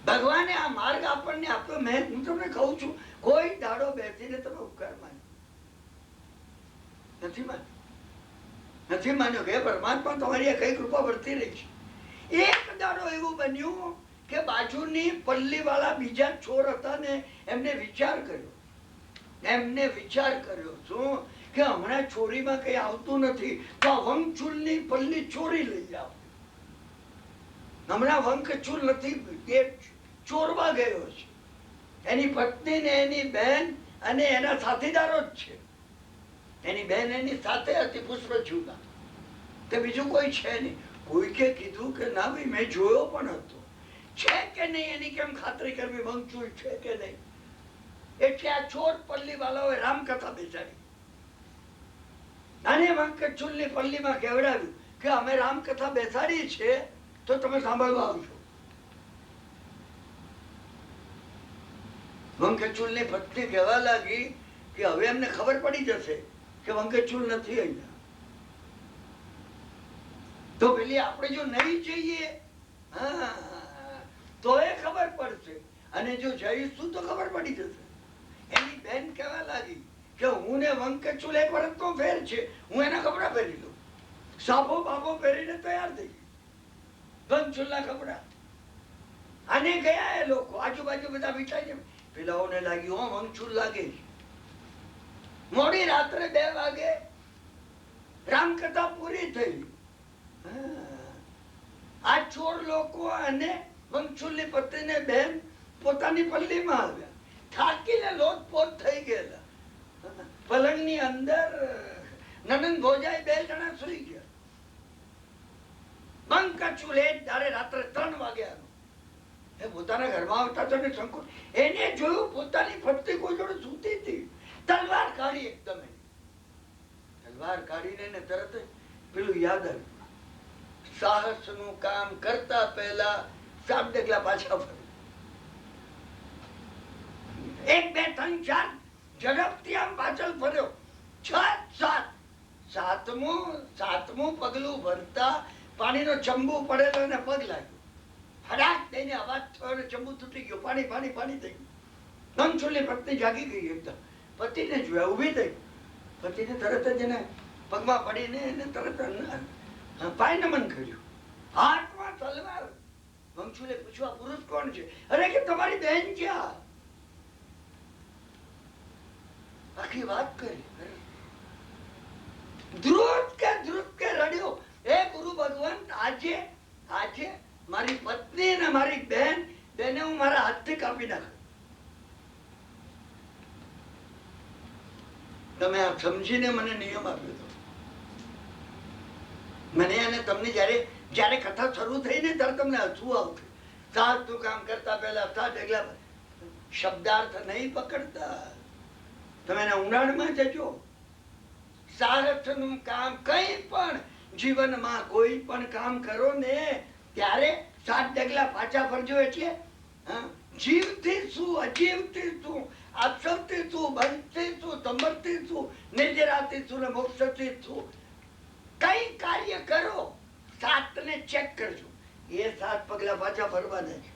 ભગવાને આ માર્ગ આપણને આપ્યો. હું તમને કહું છું, કોઈ દાડો બેસીને તમે ઉપકાર માન્યો નથી. નથી માન્યો કે પરમાત્મા તમારી કઈ કૃપા વર્તી રહી છે. એક દાડો એવું બન્યું કે બાજુની પલ્લી વાળા બીજા છોર હતા ને, એમને વિચાર કર્યો. શું કે હમણાં ચોરીમાં કઈ આવતું નથી તો આ વંકચૂલની પલ્લી ચોરી લઈ જાઓ. હમણાં વંકચૂલ નથી, એ ચોરવા ગયો છે. એની પત્ની ને એની બહેન અને એના સાથીદારો જ છે. એની બહેન એની સાથે હતી પુષ્પચૂડા. તે બીજું કોઈ છે નહીં. કોઈકે કીધું કે ના ભાઈ મેં જોયો પણ હતો. છે કે નહીં એની કેમ ખાતરી કરવી? વંકચૂલ છે કે નહીં? એટલે આ ચોર પલ્લી વાળાઓએ રામકથા બેસાડી અને વંકચૂલની પલ્લીમાં કહેવડાવ્યું કે અમે રામકથા બેસાડી છે તો તમે સાંભળવા આવજો. વંકચૂલની પત્ની કહેવા લાગી કે હવે એમને ખબર પડી જશે કે વંકચૂલ નથી અહીંયા, તો પેલી આપણે જો નહીં જઈએ તો એ ખબર પડશે, અને જો જઈશું તો ખબર પડી જશે. એની બેન કહેવા લાગી કે હું ને વંકચૂલ 1 વર્ષનો ફેર છે, હું એના કપડા પહેરી લઉં. સાફો બાફો પહેરીને તૈયાર થઈ ગઈ, વંકચૂલના કપડા. અને ગયા એ લોકો આજુબાજુ બધા વિચારી છે. પેલાઓને લાગ્યું વંકચૂલ લાગે. મોડી રાત્રે 2 વાગે રામકથા પૂરી થઈ. આ ચોર લોકો અને વંકચૂલની પત્ની બેન પોતાની પલ્લીમાં આવ્યા. થાકીને લોટપોટ થઈ ગયેલા. પલંગની અંદર નનંદ ભોજાઈ 2 જણા સુઈ ગયા. વંકચૂલ એ દાડે રાત્રે 3 વાગ્યા પોતાના ઘરમાં આવતા તો સંકોચ. એને જોયું પોતાની પત્ની કોઈ જોડે સૂતી હતી. તલવાર કાઢી, એકદમ તલવાર કાઢીને તરત પેલું યાદ આવ્યું. સાહસ નું કામ કરતા પહેલા 7 ડગલા પાછા ફર્યું. 1 2 3 4 ઝડપથી આમ પાછળ ફર્યો. 6 7 સાતમું પગલું ભરતા પાણીનો ચંબુ પડેલો અને પગ લાગ્યો. ફટાક દઈને અવાજ થયો અને ચંબુ તૂટી ગયો. પાણી પાણી પાણી થઈ ગયું. વંકચૂલની પત્ની જાગી ગઈ. એકદમ પતિને જોયા, ઊભી થઈ. પતિને તરત જ એને પગમાં પડીને એને તરત પાય નમન કર્યું. હાથમાં તલવાર. વંશુલે પૂછ્યું આ પુરુષ કોણ છે? અરે કે તમારી બહેન છે આ. આખી વાત કરી. ધ્રુત કે રડ્યો, હે ગુરુ ભગવાન, આજે મારી પત્ની અને મારી બહેન બેને હું મારા હાથથી કાપી નાખ. તમે આ સમજીને મને નિયમ આપ્યો હતો. મને અને તમને જયારે કથા શરૂ થઈ ને ત્યારે તમને હસવું આવતું. સાચું કામ કરતા પહેલા સાત એકલા શબ્દાર્થ નહીં પકડતા. તમે એના ઊંડાણમાં જજો. સારથનું કામ કઈ પણ જીવનમાં કોઈ પણ કામ કરો ને ત્યારે 7 ડગલા પાછા ફરજો. એટલે જીવથી શું, અજીવથી શું, અક્ષરથી શું, બંધથી શું, સમરથી શું, નિર્જરાથી શું, મોક્ષથી શું, કઈ કાર્ય કરો 7 ને ચેક કરજો. એ 7 પગલા પાછા ફરવાના છે.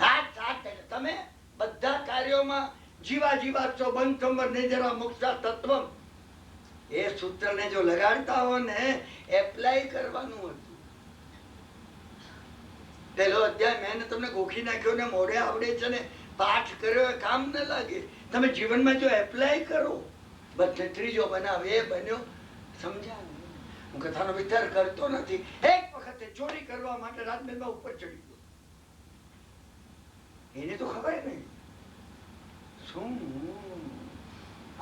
આ 7 તમે બધા કાર્યોમાં જીવા છો બંધ સંબર નિર્જરા મોક્ષા તત્વમ એ સૂત્રને જો લગાડતા હો ને એપ્લાય કરવાનું હતું. પેલો અધ્યાય મેં તમને ગોખી નાખ્યો ને મોઢે આવડે છે ને પાઠ કર્યો એ કામ ન લાગે. તમે જીવનમાં જો એપ્લાય કરો બધે ત્રીજો બનાવ એ બન્યો. સમજ્યા? હું કથાનો વિચાર કરતો નથી. એક વખતે ચોરી કરવા માટે રાજમહેલમાં ઉપર ચડી ગયો. એને તો ખબર નહીં શું.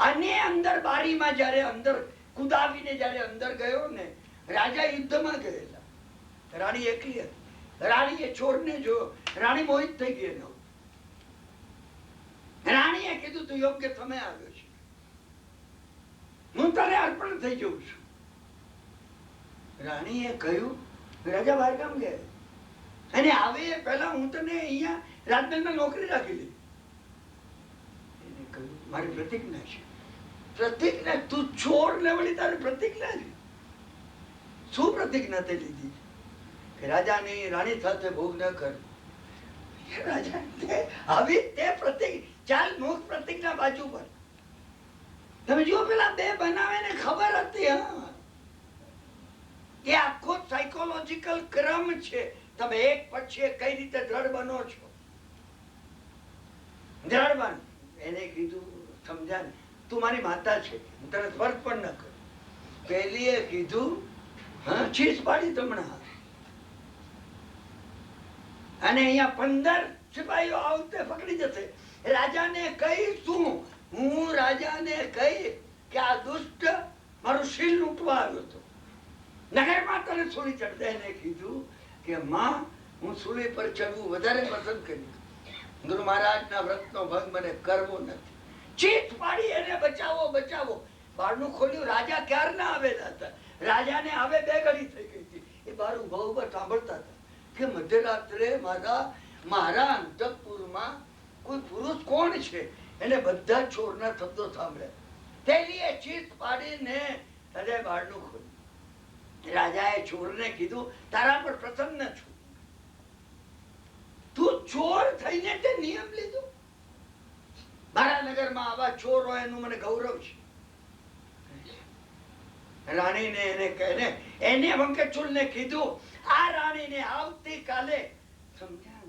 અને અંદર બારીમાં જયારે અંદર કુદાવીને જયારે અંદર ગયો ને રાજા યુદ્ધમાં ગયેલા. રાણી એકલી હતી. રાણીએ ચોરને જોયો. રાણી મોહિત થઈ ગઈ. રાણીએ કીધું તું યોગ્ય સમય આવ્યો છે, હું તને અર્પણ થઈ જઉં છું. રાણીએ કહ્યું રાજા બહાર કામ ગયા અને આવે પહેલા હું તને અહીંયા રાજમહેલમાં નોકરી રાખી લીધી. એને કહ્યું મારી પ્રતિજ્ઞા છે. પ્રતિજ્ઞા? તું ચોર ને વળી તારી પ્રતિજ્ઞા છે? શું પ્રતિજ્ઞા તે લીધી કે રાજાની રાણી સાથે ભોગ ન કર? રાજા આવી તે પ્રતિજ્ઞા. ચાલ મુખ પ્રતિજ્ઞા બાજુ પર. તમે જો પેલા બે બનાવે ને ખબર હતી. હા, એ આખો સાયકોલોજીકલ ક્રમ છે. તમે એક પછી કઈ રીતે દ્રઢ બનો છો. દ્રઢ બન. એને કીધું સમજાને તું મારી માતા છે, હું તને સ્પર્શ પણ ન કરું. પેલીએ કીધું હા ચીસ પાડી તમને. અને અહીંયા 15 સિપાહીઓ આવતે પકડી જશે. રાજાને કહીશું, હું રાજાને કહી કે આ દુષ્ટ મારું શીલ લૂંટવા આવ્યો હતો, નગરમાં તને સૂલી ચડતા. એને કીધું કે માં હું સૂલી પર ચડવું વધારે પસંદ કર્યું. ગુરુ મહારાજના વ્રતનો ભંગ મને કરવો નથી. ચીત પાડી એને બચાવો બચાવો. બારણું ખોલ્યું. રાજા ક્યારના આવેલા હતા. રાજાને આવે 2 ઘડી થઈ ગઈ હતી. એ બાર ઉભા ઉભા સાંભળતા હતા કે મધ્યરાત્રે મારા અંતઃપુરમાં કોઈ પુરુષ કોણ છે. એને બધા ચોરના શબ્દો સાંભળ્યા. પેલીએ ચીત પાડીને હૃદય બારણું ખોલ્યું. રાજાએ ચોરને કીધું તારા પર પ્રસન્ન છું, તું ચોર થઈને તે નિયમ લીધો. મારા નગરમાં આવા ચોર હોય એનું મને ગૌરવ છે. રાણીને એને વંકચુલને કીધું આ રાણીને આવતીકાલે સમજ્યા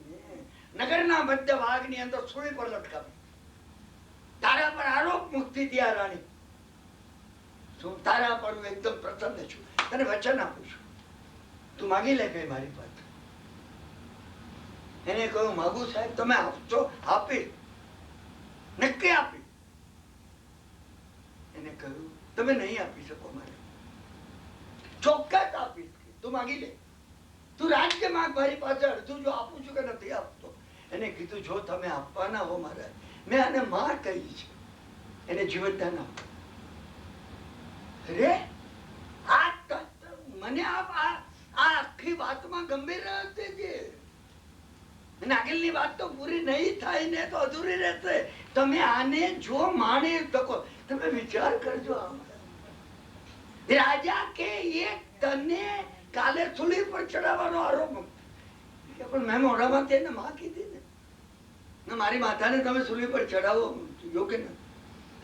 ને નગરના મધ્ય ભાગની અંદર સૂળી પર લટકાવી. તારા પર આરોપ મુક્તિ થયા રાણી. શું તારા પર હું એકદમ પ્રસન્ન છું. તને વચન આપું છું, તું માગી લે કઈ મારી પાસે. એને કહ્યું માગું સાહેબ, તમે આપશો? આપી, નક્કી આપી. એને કહ્યું તમે નહીં આપી શકો, મારે ચોક્કસ આપીશ. તું માગી લે, તું રાજ્ય માંગ મારી પાસે. અડધું જો આપું છું કે નથી આપતો. એને કીધું જો તમે આપવાના હો મારા, મેં આને માં કહી છે, એને જીવતદાન આપો. અરે મને આ આખી વાતમાં ગંભીર રહેશે છે. આગળની વાત તો પૂરી નહીં થાય ને તો અધૂરી રહેશે. તમે આને જો માણી શકો, તમે વિચાર કરજો. રાજા કે એ તને કાલે સૂલી પર ચડાવવાનો આરોપ, પણ મેં મોઢામાં તેને માં કીધી ને મારી માતાને તમે સૂલી પર ચડાવો યોગ્ય નથી.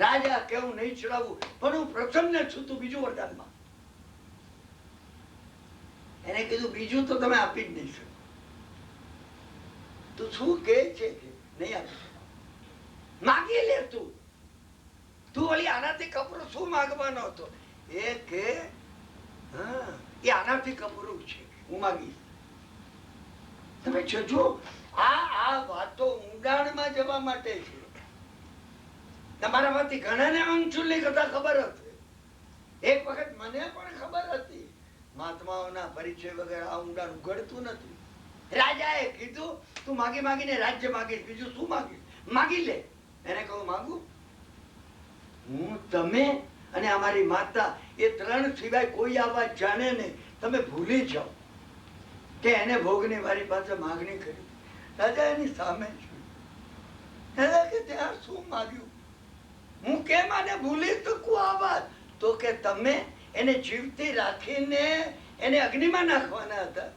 રાજા કે હું નહીં ચડાવું, પણ હું પ્રસન્ન છું, તું બીજું વરદાન માં. એને એને કીધું બીજું તો તમે આપી જ નહીં શકો. તું શું કે છે કે નહીં આપી શકો? માગી લે તું ઓલી આનાથી કપરું શું માગવાનો હતો? એ કે હા એ આનાથી કપરું છે, હું માગીશ. તમે જોજો આ વાતો ઊંડાણમાં જવા માટે છે. તમારામાંથી ઘણાને અંશુલની કથા ખબર હતી. એક વખત મને પણ ખબર હતી. મહાત્માઓના પરિચય વગર આ ઊંડાણ ઉઘડતું નથી. રાજાએ કીધું તું માગી માગીને રાજ્ય માગીશ, બીજું શું માગીશ? માગી લે. એને કહું માગું હું, તમે અને અમારી માતા એ ત્રણ સિવાય કોઈ આ વાત જાણે નહીં. તમે ભૂલી જાઓ કે એને ભોગની મારી પાસે માગણી કરી. રાજા એની સામે જોયું કે ત્યાં શું માગ્યું? હું કેમ આને ભૂલી શકું આ વાત? તો કે તમે એને જીવતી રાખીને એને અગ્નિમાં નાખવાના હતા.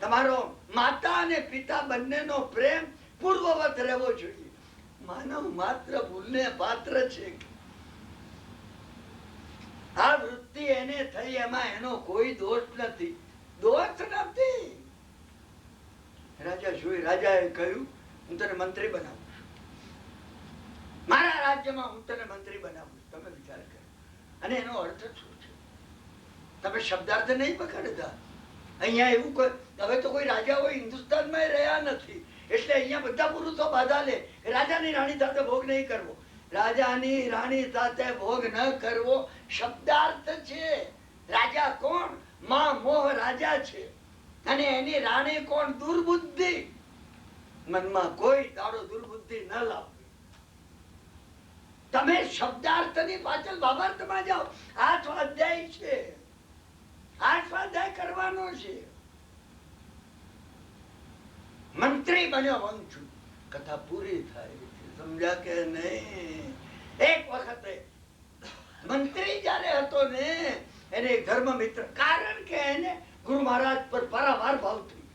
તમારો માતા અને પિતા બંનેનો પ્રેમ પૂર્વવત રહેવો જોઈએ. માનવ માત્ર ભૂલને પાત્ર છે. આ વૃત્તિ એને થઈ, એમાં એનો કોઈ દોષ નથી. રાજા જોઈ, રાજાએ કહ્યું હું તને મંત્રી બનાવું છું. મારા રાજ્યમાં હું તને મંત્રી બનાવું છું. તમે વિચાર કરો અને એનો અર્થ શું છે? તમે શબ્દાર્થ નહીં પકડતા. અહીંયા એવું કોઈ, હવે તો કોઈ રાજાઓ હિન્દુસ્તાનમાં રહ્યા નથી, એટલે અહીંયા બધા પુરુષો બાધા લે રાજાની રાણી સાથે ભોગ નહીં કરવો. રાજાની રાણી સાથે ભોગ ન કરવો શબ્દાર્થ છે. રાજા કોણ? માં મોહ રાજા છે અને એની રાણી કોણ? દુર્બુદ્ધિ. મનમાં કોઈ દાડો દુર્બુદ્ધિ ન લાવવી. તમે શબ્દાર્થની પાછળ બાબતમાં જાઓ. આ સ્વાધ્યાય છે, આ સ્વાધ્યાય કરવાનો છે. મંત્રી બન્યો વંશુ. કથા પૂરી થાય છે. સમજ્યા કે નહીં? એક વખતે મંત્રી જયારે હતો ને, એને એક ધર્મ મિત્ર, કારણ કે એને ગુરુ મહારાજ પર પારાવાર ભાવ થઈ.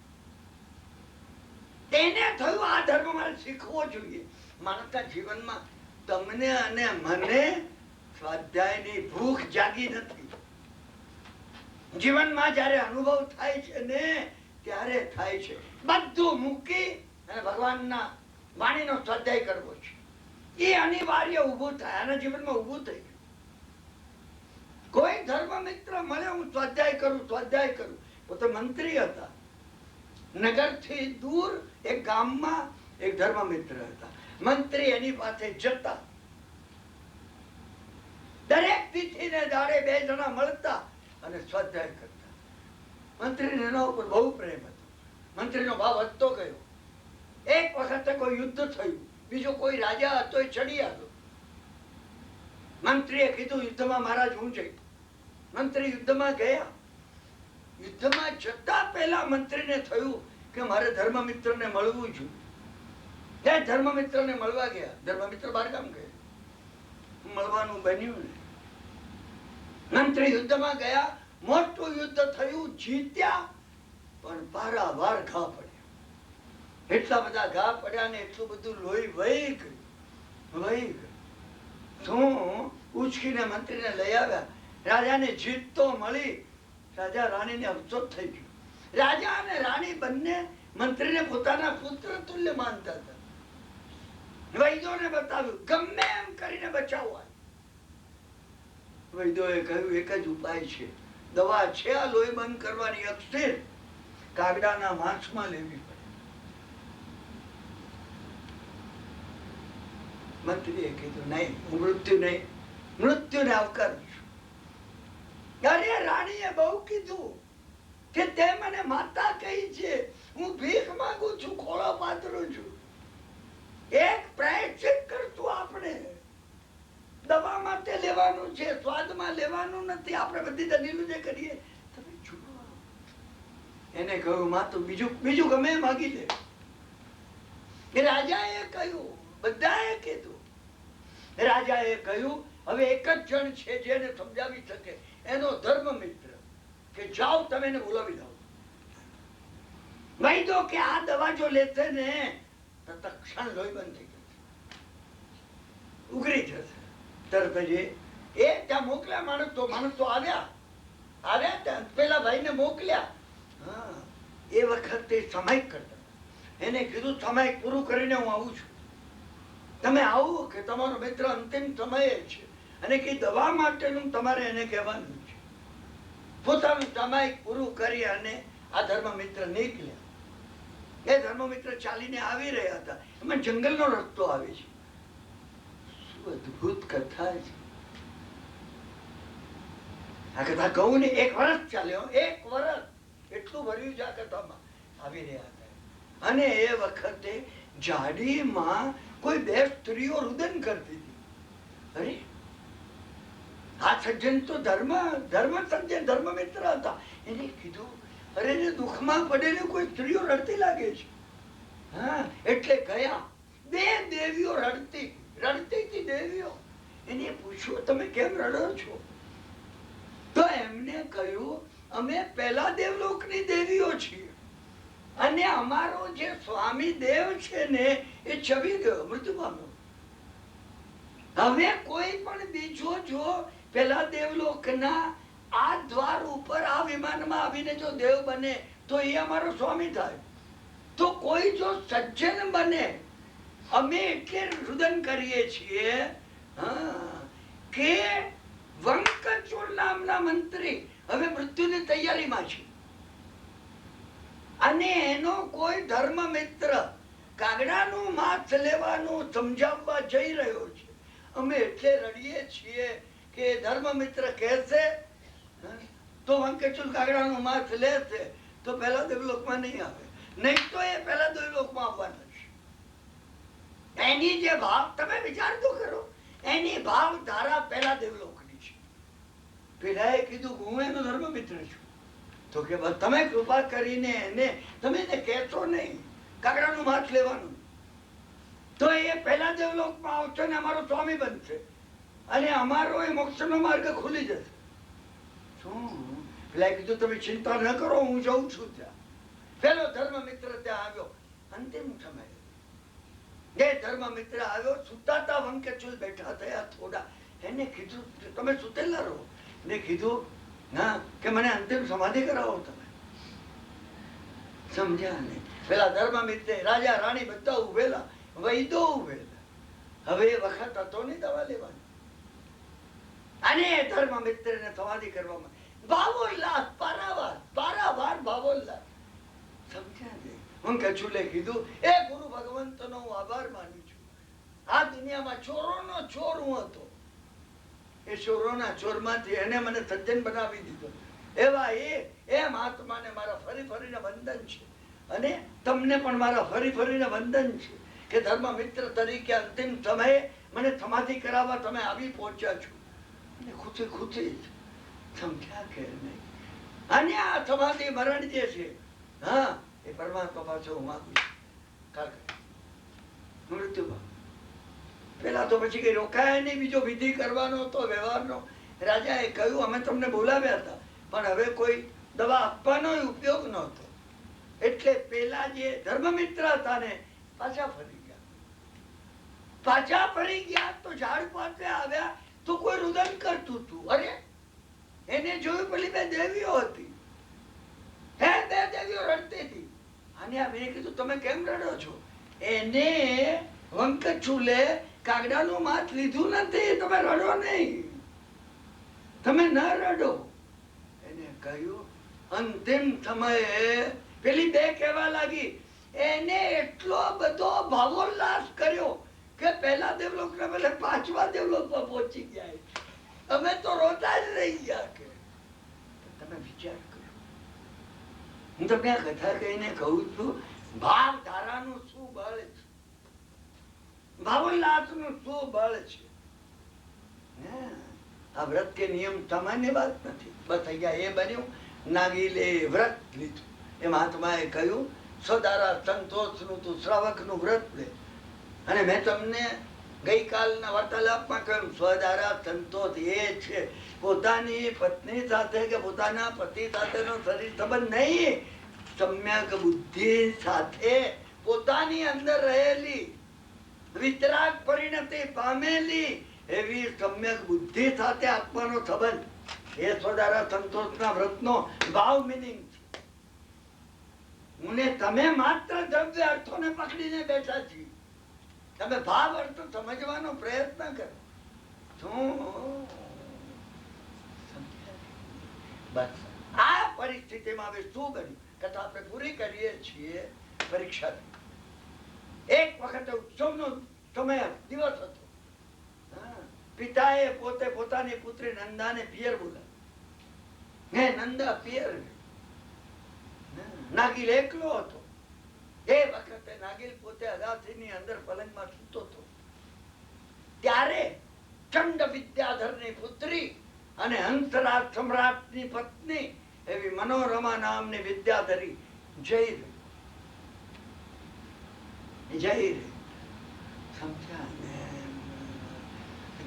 તેને થયું આ ધર્મ મારે શીખવો જોઈએ. માનવતા જીવનમાં તમને અને મને સ્વાધ્યાયની ભૂખ જાગી નથી. જીવનમાં જયારે અનુભવ થાય છે ને ત્યારે થાય છે. બધું મૂકી અને ભગવાનના વાણીનો સ્વાધ્યાય કરવો છે. એ અનિવાર્ય ઉભું થાય. આના જીવનમાં ઉભું થઈ ગયું. કોઈ ધર્મ મિત્ર મળે, હું સ્વાધ્યાય કરું. પોતે મંત્રી હતા. નગરથી દૂર એક ગામમાં એક ધર્મ મિત્ર હતા. મંત્રી એની પાસે જતા. દરેક તિથિને દાડે બે જણા મળતા અને સ્વાધ્યાય કરતા. મંત્રીને એના ઉપર બહુ પ્રેમ હતો. મંત્રીનો ભાવ વધતો ગયો. એક વખતે કોઈ યુદ્ધ થયું, બીજો કોઈ રાજા હતો એ ચડી આવ્યો. મંત્રીએ કીધું યુદ્ધમાં મહારાજ હું જઈ. મંત્રી યુદ્ધમાં ગયા. યુદ્ધમાં જતા પહેલા મંત્રીને થયું કે મારે ધર્મ મિત્રને મળવું જોઈએ. તે ધર્મ મિત્રને મળવા ગયા. ધર્મ મિત્ર બહારગામ ગયા. મળવાનું બન્યું ને. મંત્રી યુદ્ધમાં ગયા. મોટું યુદ્ધ થયું, જીત્યા, પણ પારાવાર ઘા પડ્યા. એટલા બધા ઘા પડ્યા ને એટલું બધું લોહી વહી ગયું. શું ઉચકીને મંત્રીને લઈ આવ્યા. રાજાને જીત તો મળી. રાજા રાણીને અફસોસ થઈ ગયો. રાજા અને રાણી બંને મંત્રીને પોતાના પુત્ર તુલ્ય માનતા હતા. વૈદ્યોને બતાવ્યું, ગમે એમ કરીને બચાવવા. વૈદ્યોએ કહ્યું એક જ ઉપાય છે, દવા છે આ લોહી બંધ કરવાની, અક્ષર કાગડાના માંસમાં લેવી પડે. મંત્રીએ કીધું નહીં, હું મૃત્યુને આવકારું છું. અરે રાણીએ બહુ કીધું કે તે મને માતા કહી છે, હું ભીખ માંગુ છું, ખોળો પાથરું છું. એક પ્રાયશ્ચિત કરતું આપણે. દવા માટે લેવાનું છે, સ્વાદમાં લેવાનું નથી. આપણે બધી દલીલો જે કરીએ તમે જુઓ. એને કહ્યું માં તો બીજું ગમે માગી લે. રાજાએ કહ્યું, બધાએ કીધું. રાજાએ કહ્યું હવે એક જ જણ છે જેને સમજાવી શકે, એનો ધર્મ મિત્ર, કે જાઓ તમે એને બોલાવી લાવો. વૈદ્યો કે આ દવા જો લેશે ને તો તક્ષણ લોહી બંધ થઈ જશે, ઉઘરી જશે. તરત જ એ ત્યાં મોકલ્યા માણસ તો આવ્યા ત્યાં પેલા ભાઈને એને મોકલ્યા. હા, એ વખતે સામાયિક કરતા. એને કીધું સામાયિક પૂરું કરીને હું આવું છું, તમે આવો કે તમારો મિત્ર અંતિમ સમયે છે અને કે દવા માટેનું તમારે એને કહેવાનું છે. પોતાનું સામાયિક પૂરું કરી અને આ ધર્મમિત્ર નીકળ્યા. એ ધર્મમિત્ર ચાલીને આવી રહ્યા હતા, એમાં જંગલનો રસ્તો આવે છે. શું અદભુત કથા છે આ કથા! કહું ને 1 વર્ષ ચાલ્યો, 1 વર્ષ એટલું ભર્યું છે આ કથામાં. આવી રહ્યા હતા અને એ વખતે જાડીમાં કોઈ 2 સ્ત્રીઓ રુદન કરતી હતી. અરે, આ સજ્જન તો ધર્મ સજ્જન ધર્મમિત્ર હતા. એને કીધું, અરે ને દુઃખમાં પડેલી કોઈ સ્ત્રીઓ રડતી લાગે છે. હા, એટલે ગયા. 2 દેવીઓ રડતી હતી દેવીઓ. એને પૂછ્યું, તમે કેમ રડો છો? તો એમને કહ્યું, અમે પહેલા દેવલોકની દેવીઓ છીએ અને અમારો જે સ્વામી દેવ છે ને એ છવી ગયો, મૃત્યુ પામ્યો. હવે કોઈ પણ બીજો જો પેલા દેવલોકના આ દ્વાર ઉપર આ વિમાનમાં આવીને જો દેવ બને તો એ અમારો સ્વામી થાય. તો કોઈ જો સજ્જન બને, અમે એટલે રુદન કરીએ છીએ કે વંકચૂળ નામના મંત્રી હવે મૃત્યુની તૈયારીમાં છે અને એનો કોઈ ધર્મ મિત્ર કાગડાનું માંસ લેવાનું સમજાવવા જઈ રહ્યો છે. અમે એટલે રડીએ છીએ કે ધર્મ મિત્ર કહેશે તો વંકચૂળ કાગડાનું માંસ લેશે તો પહેલા દેવલોકમાં નહીં આવે, નહીં તો એ પહેલા દેવલોકમાં આવવાના છે. એની જે ભાવ, તમે વિચાર તો કરો, એની ભાવ ધારા પહેલા દેવલોકની છે. પેલાએ કીધું હું એનો ધર્મ મિત્ર છું. તો કે તમે કૃપા કરીને તમે એને કહેશો નહીં કાગડાનું માંસ લેવાનું, તો એ પહેલા દેવલોકમાં આવશે ને અમારો સ્વામી બનશે અને અમારો એ મોક્ષનો માર્ગ ખુલી જશે. શું? પેલા કીધું તમે ચિંતા ન કરો, હું જઉં છું ત્યાં. પેલો ધર્મ મિત્ર ત્યાં આવ્યો. અંતિમ સમય એ ધર્મ મિત્ર આવ્યો. સુતાતા વંકચૂળ બેઠા થયા થોડા. એને કીધું, તમે સુતેલા રહો. ને કીધું, ના, કે મને અંતિમ સમાધિ કરાવો તમે. સમજ્યા ને? પેલા ધર્મ મિત્ર, રાજા રાણી બધા ઉભેલા, વૈદો ઉભેલા. હવે એ વખત હતો નહીં દવા લેવાની. અને ધર્મ મિત્રને સમાધિ કરવામાં ભાવોલ્લાસ, પારાવાર ભાવોલ્લાસ. સમજ્યા ને? વંકચૂળે કીધું, એ ગુરુ ભગવંતનો હું આભાર માનું છું. આ દુનિયામાં ચોરોનો ચોર હું હતો. એ ચોરોના ચોરમાંથી એને મને સજ્જન બનાવી દીધો. એવા એ મહાત્માને મારા ફરી ફરીને વંદન છે અને તમને પણ મારા ફરી ફરીને વંદન છે કે ધર્મ મિત્ર તરીકે અંતિમ સમયે મને સમાધિ કરાવવા તમે આવી પહોંચ્યા છો. અને ખુશી ખુશી સમજ્યા કે નહીં? અને આ સમાધિ મરણ જે છે, હા, એ પરમાત્મા પાછો હું માંગુ છું. મૃત્યુમાં પેલા તો પછી કઈ રોકાય નહીં, બીજો વિધિ કરવાનો હતો વ્યવહારનો. રાજાએ કહ્યું, અમે તમને બોલાવ્યા હતા પણ હવે કોઈ દવા આપવાનો ઉપયોગ નહોતો. એટલે પેલા જે ધર્મમિત્ર હતા ને પાછા ફરી ગયા. તો ઝાડ પાસે આવ્યા તો કોઈ રુદન કરતું હતું. અરે, એને જોયું પેલી 2 દેવીઓ હતી. 2 દેવીઓ રડતી હતી. અને આ મેં કીધું, તમે કેમ રડો છો? એને વંકચૂળે કાગડાનું માંસ લીધું નથી, તમે રડો નહીં, તમે ન રડો. એને કહ્યું, અંતિમ સમયે પેલી 2 કહેવા લાગી, એને એટલો બધો ભાવોલ્લાસ કર્યો કે પહેલા દેવલોકના બદલે 5મા દેવલોકમાં પહોંચી ગયા. અમે તો રોતા જ રહી ગયા. કે તમે વિચાર કરો. હું તમને આ કથા કહીને કહું છું, ભાવ ધારાનું શું બળ છે, ભાવોલ્લાસનું શું બળ છે. આ વ્રત કે નિયમ સામાન્ય વાત નથી. બસ થઈ ગયા, એ બન્યું. નાગીલે વ્રત લીધું. એ મહાત્માએ કહ્યું, સદારા સંતોષનું તું શ્રાવકનું વ્રત લે. અને મેં તમને ગઈકાલના વાર્તાલાપમાં કહ્યું, સ્વદારા સંતોષ એ છે પોતાની પત્ની સાથે કે પોતાના પતિ સાથેનો શરીર સંબંધ નહીં, સમ્યક બુદ્ધિ સાથે પોતાની અંદર રહેલી વિતરાગ પરિણતિ પામેલી એવી સમ્યક બુદ્ધિ સાથે આત્માનો સંબંધ. યશોદારા સંતોષના વ્રતનો ભાવ મિનિંગ છે. મને તમે માત્ર દ્રવ્ય અર્થોને પકડીને બેઠા છીએ. તમે ભાવ અર્થ સમજવાનો પ્રયત્ન કરો. બસ આ પરિસ્થિતિમાં હવે શું બન્યું? કથા આપણે પૂરી કરીએ છીએ. પરીક્ષા એક વખત ઉત્સવનો સમય દિવસ હતો. પિતાએ પોતે પોતાની પુત્રી નંદાને પિયર બોલાવી. નંદા પિયર. નાગિલ એકલો હતો. એ વખતે નાગિલ પોતે અગાસીની અંદર પલંગમાં સૂતો હતો. ત્યારે ચંડ વિદ્યાધરની પુત્રી અને હંસરાજ સમ્રાટની પત્ની એવી મનોરમા નામની વિદ્યાધરી જઈ રહી. સમજ્યા ને?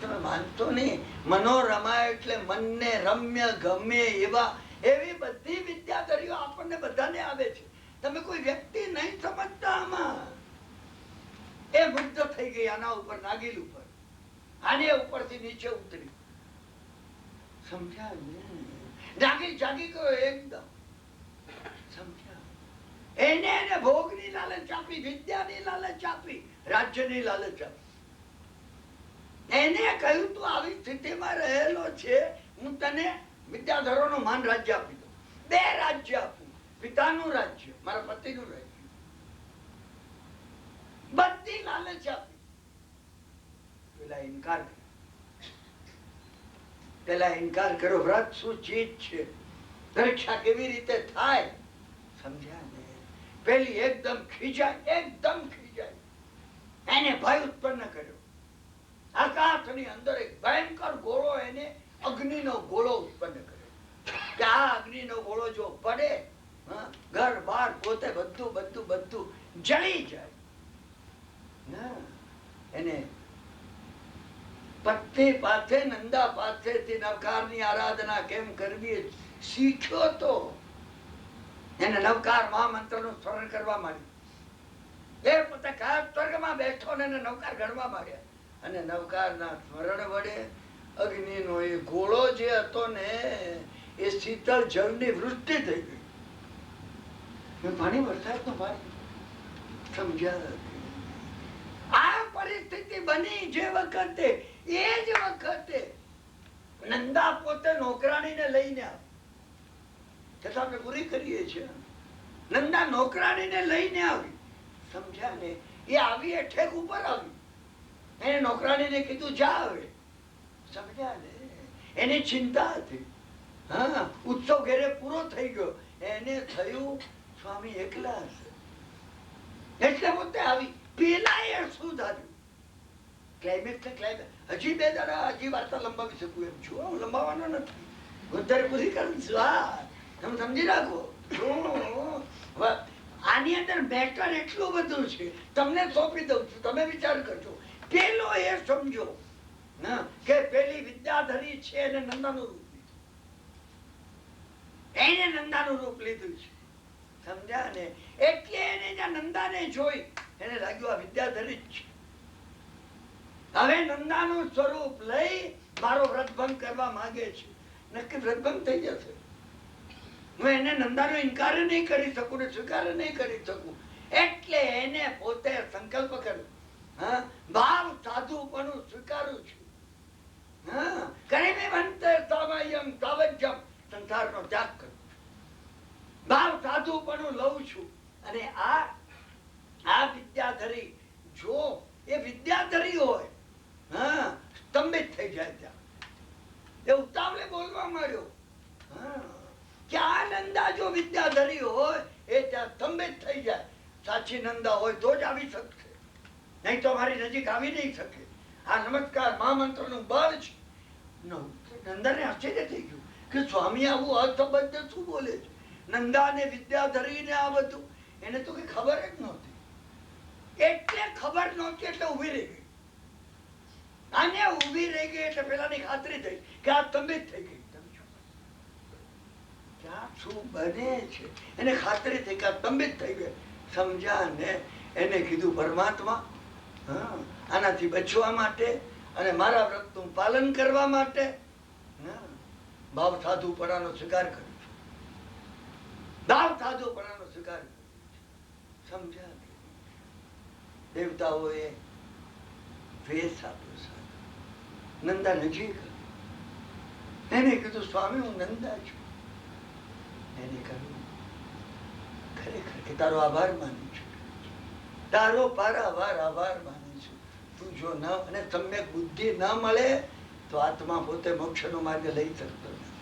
તમે માનતો નહીં, મનોરમા એટલે મનને રમ્ય ગમે એવા એવી બધી વિદ્યાધરીઓ આપણને બધાને આવે છે. તમે કોઈ વ્યક્તિ નહીં સમજતા આમાં. એ મુગ્ધ થઈ ગઈ આના ઉપર, નાગિલ ઉપર. આને ઉપરથી નીચે ઉતરી. સમજ્યા ને? નાગિલ જાગી ગયો એકદમ. સમજ્યા? એને ભોગની લાલચ આપી, વિદ્યાની લાલચ આપી, રાજ્યની લાલચ આપી. એને કહ્યું તું આવી સ્થિતિમાં રહેલો છે, હું તને વિદ્યાધરોનું માન રાજ્ય આપી દઉં. 2 રાજ્ય આપું. પિતાનું રાજ્ય, મારા પતિનું રાજ્ય. બધી લાલચ આપી. પેલા ઇનકાર કર્યો. વ્રત શું ચીજ છે, પરીક્ષા કેવી રીતે થાય? સમજ્યા ને? પેલી એકદમ ખીજાય. એને ભય ઉત્પન્ન કર્યો. આકાશની અંદર એક ભયંકર ગોળો, એને અગ્નિનો ગોળો ઉત્પન્ન કર્યો કે આ અગ્નિનો ગોળો જો પડે, ઘર બાર પોતે બધું જળી જાય. એને પત્ની પાસે, નંદા પાસેથી નવકારની આરાધના કેમ કરવી શીખ્યો તો. એને નવકાર મહામંત્રનું સ્મરણ કરવા માંડ્યું. એ પોતે કયા સ્વર્ગમાં બેઠો ને નવકાર ગણવા માંડ્યા. અને નવકારના સ્મરણ વડે અગ્નિનો એ ગોળો જે હતો ને, એ શીતળ જળની વૃષ્ટિ થઈ ગઈ. પાણી વરસાદનું પાણી. સમજ્યા? આ પરિસ્થિતિ બની જે વખતે, એ જ વખતે નંદા પોતે નોકરાણીને લઈને આવી. છતાં આપણે પૂરી કરીએ છીએ. નંદા નોકરાણીને લઈને આવી. સમજ્યા ને? એ આવી એ ઠેક ઉપર આવી. એને નોકરાણીને કીધું જા હવે. સમજ્યા ને? એની ચિંતા હતી. ઉત્સવ ઘેરે પૂરો થઈ ગયો. એને થયું સ્વામી એકલા હશે, એટલે પોતે આવી. પેલા એ શું ધાર્યું? ક્લાઇમેક્સ. હજી 2 દાડા હજી વાર્તા લંબાવી શકું એમ છું. હું લંબાવવાનો નથી. હું અત્યારે પૂરી કરું છું. તમે સમજી રાખો. આની અંદર મેટર એટલું બધું છે, તમને સોંપી દઉં છું, તમે વિચાર કરજો. પેલો એ સમજો કે પેલી વિદ્યાધરી છે એને નંદાનું રૂપ લીધું. એને નંદાનું રૂપ લીધું છે. સમજ્યા ને? એટલે એને જ્યાં નંદાને જોઈ એને લાગ્યું આ વિદ્યાધરી જ છે. હવે નંદાનું સ્વરૂપ લઈ મારો વ્રતભંગ કરવા માંગે છે. નક્કી વ્રતભંગ થઈ જશે. હું એને નંદાનો ઇનકાર નહીં કરી શકું ને સ્વીકાર નહીં કરી શકું. એટલે એને પોતે સંકલ્પ કર્યો, ભાવ સાધુપણું સ્વીકારું છું. સંસારનો ત્યાગ કરું. ભાવ સાધુપણું લઉં છું. અને આ વિદ્યાધરી જો એ વિદ્યાધરી હોય, સ્તંભિત થઈ જાય. ત્યાં એ ઉતાવળે બોલવા માંડ્યો કે આ નંદા જો વિદ્યાધરી હોય એ ત્યાં સ્તંભિત થઈ જાય. સાચી નંદા હોય તો જ આવી શકશે, નહીં તો મારી નજીક આવી નહીં શકે. આ નમસ્કાર મહામંત્રનું બળ છે. નંદાને આશ્ચર્ય થઈ ગયું કે સ્વામી આવું અસંબદ્ધ શું બોલે છે. નંદા ને વિદ્યાધરીને આ બધું એને તો કઈ ખબર જ નહોતી. એટલે ખબર નહોતી એટલે ઉભી રહી ગઈ. આને ઉભી રહી ગઈ એટલે પેલાની ખાતરી થઈ કે આ સ્તંભિત થઈ ગઈ. ક્યાં શું બને છે એને ખાતરી થઈ કે આ સ્તંભિત થઈ ગઈ. સમજ્યા ને? એને કીધું પરમાત્મા, આનાથી બચવા માટે અને મારા વ્રતનું પાલન કરવા માટે ભાવ સાધુપણાનો સ્વીકાર કરું છું, ભાવ સાધુપણાનો સ્વીકાર કરું છું. સમજ્યા? દેવતાઓએ વેશ આપ્યો સાધુ. નંદા નજીક એને કીધું સ્વામી હું નંદા છું. એને કહ્યું ખરેખર કે તારો આભાર માનું છું, તારો પારાવાર આભાર માનું છું. તું જો ન અને સમ્યક બુદ્ધિ ન મળે તો આત્મા પોતે મોક્ષનો માર્ગ લઈ શકતો નથી.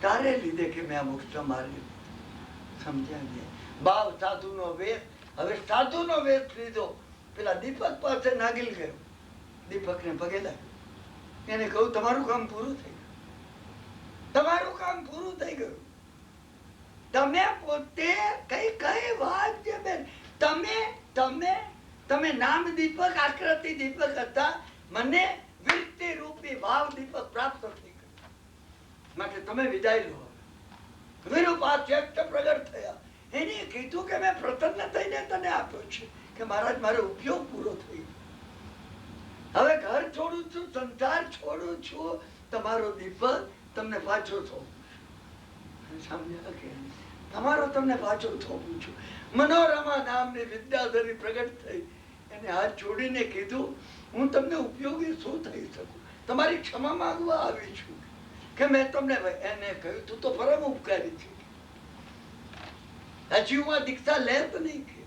તારે લીધે કે મેં આ મોક્ષનો માર્ગ સમજ્યા ને. ભાવ સાધુનો વેશ. હવે સાધુનો વેશ લીધો. પેલા દીપક પાસે નાગિલ ગયો, દીપકને પગે લાગ્યો. એને કહ્યું તમારું કામ પૂરું થઈ ગયું, તમારું કામ પૂરું થઈ ગયું. તમે પોતે કઈ કઈ વાત છે બેન. તમે તમે તમે નામ દીપક આકૃતિ દીપક હતા, મને વૃત્તિ રૂપી ભાવ દીપક પ્રાપ્ત થઈ ગયું. માટે તમે વિદાય લો. વિરૂપાક્ષ પ્રગટ થયા. એને કીધું કે મેં પ્રસન્ન થઈને તને આપ્યો છે કે મહારાજ મારો ઉપયોગ પૂરો થઈ ગયો. હવે ઘર છોડું છું, સંસાર છોડું છું, તમારો દીપક તમને પાછો થોપું છું. સમજ્યા કે તમારો તમને પાછો થોપું છું. મનોરમા નામની વિદ્યાધરી પ્રગટ થઈ. એને હાથ જોડીને કીધું હું તમને ઉપયોગી શું થઈ શકું, તમારી ક્ષમા માંગવા આવી છું કે મેં તમને. એને કહ્યું તું તો પરમ ઉપકારી છે, હજી હું આ દીક્ષા લે તો નહીં કે.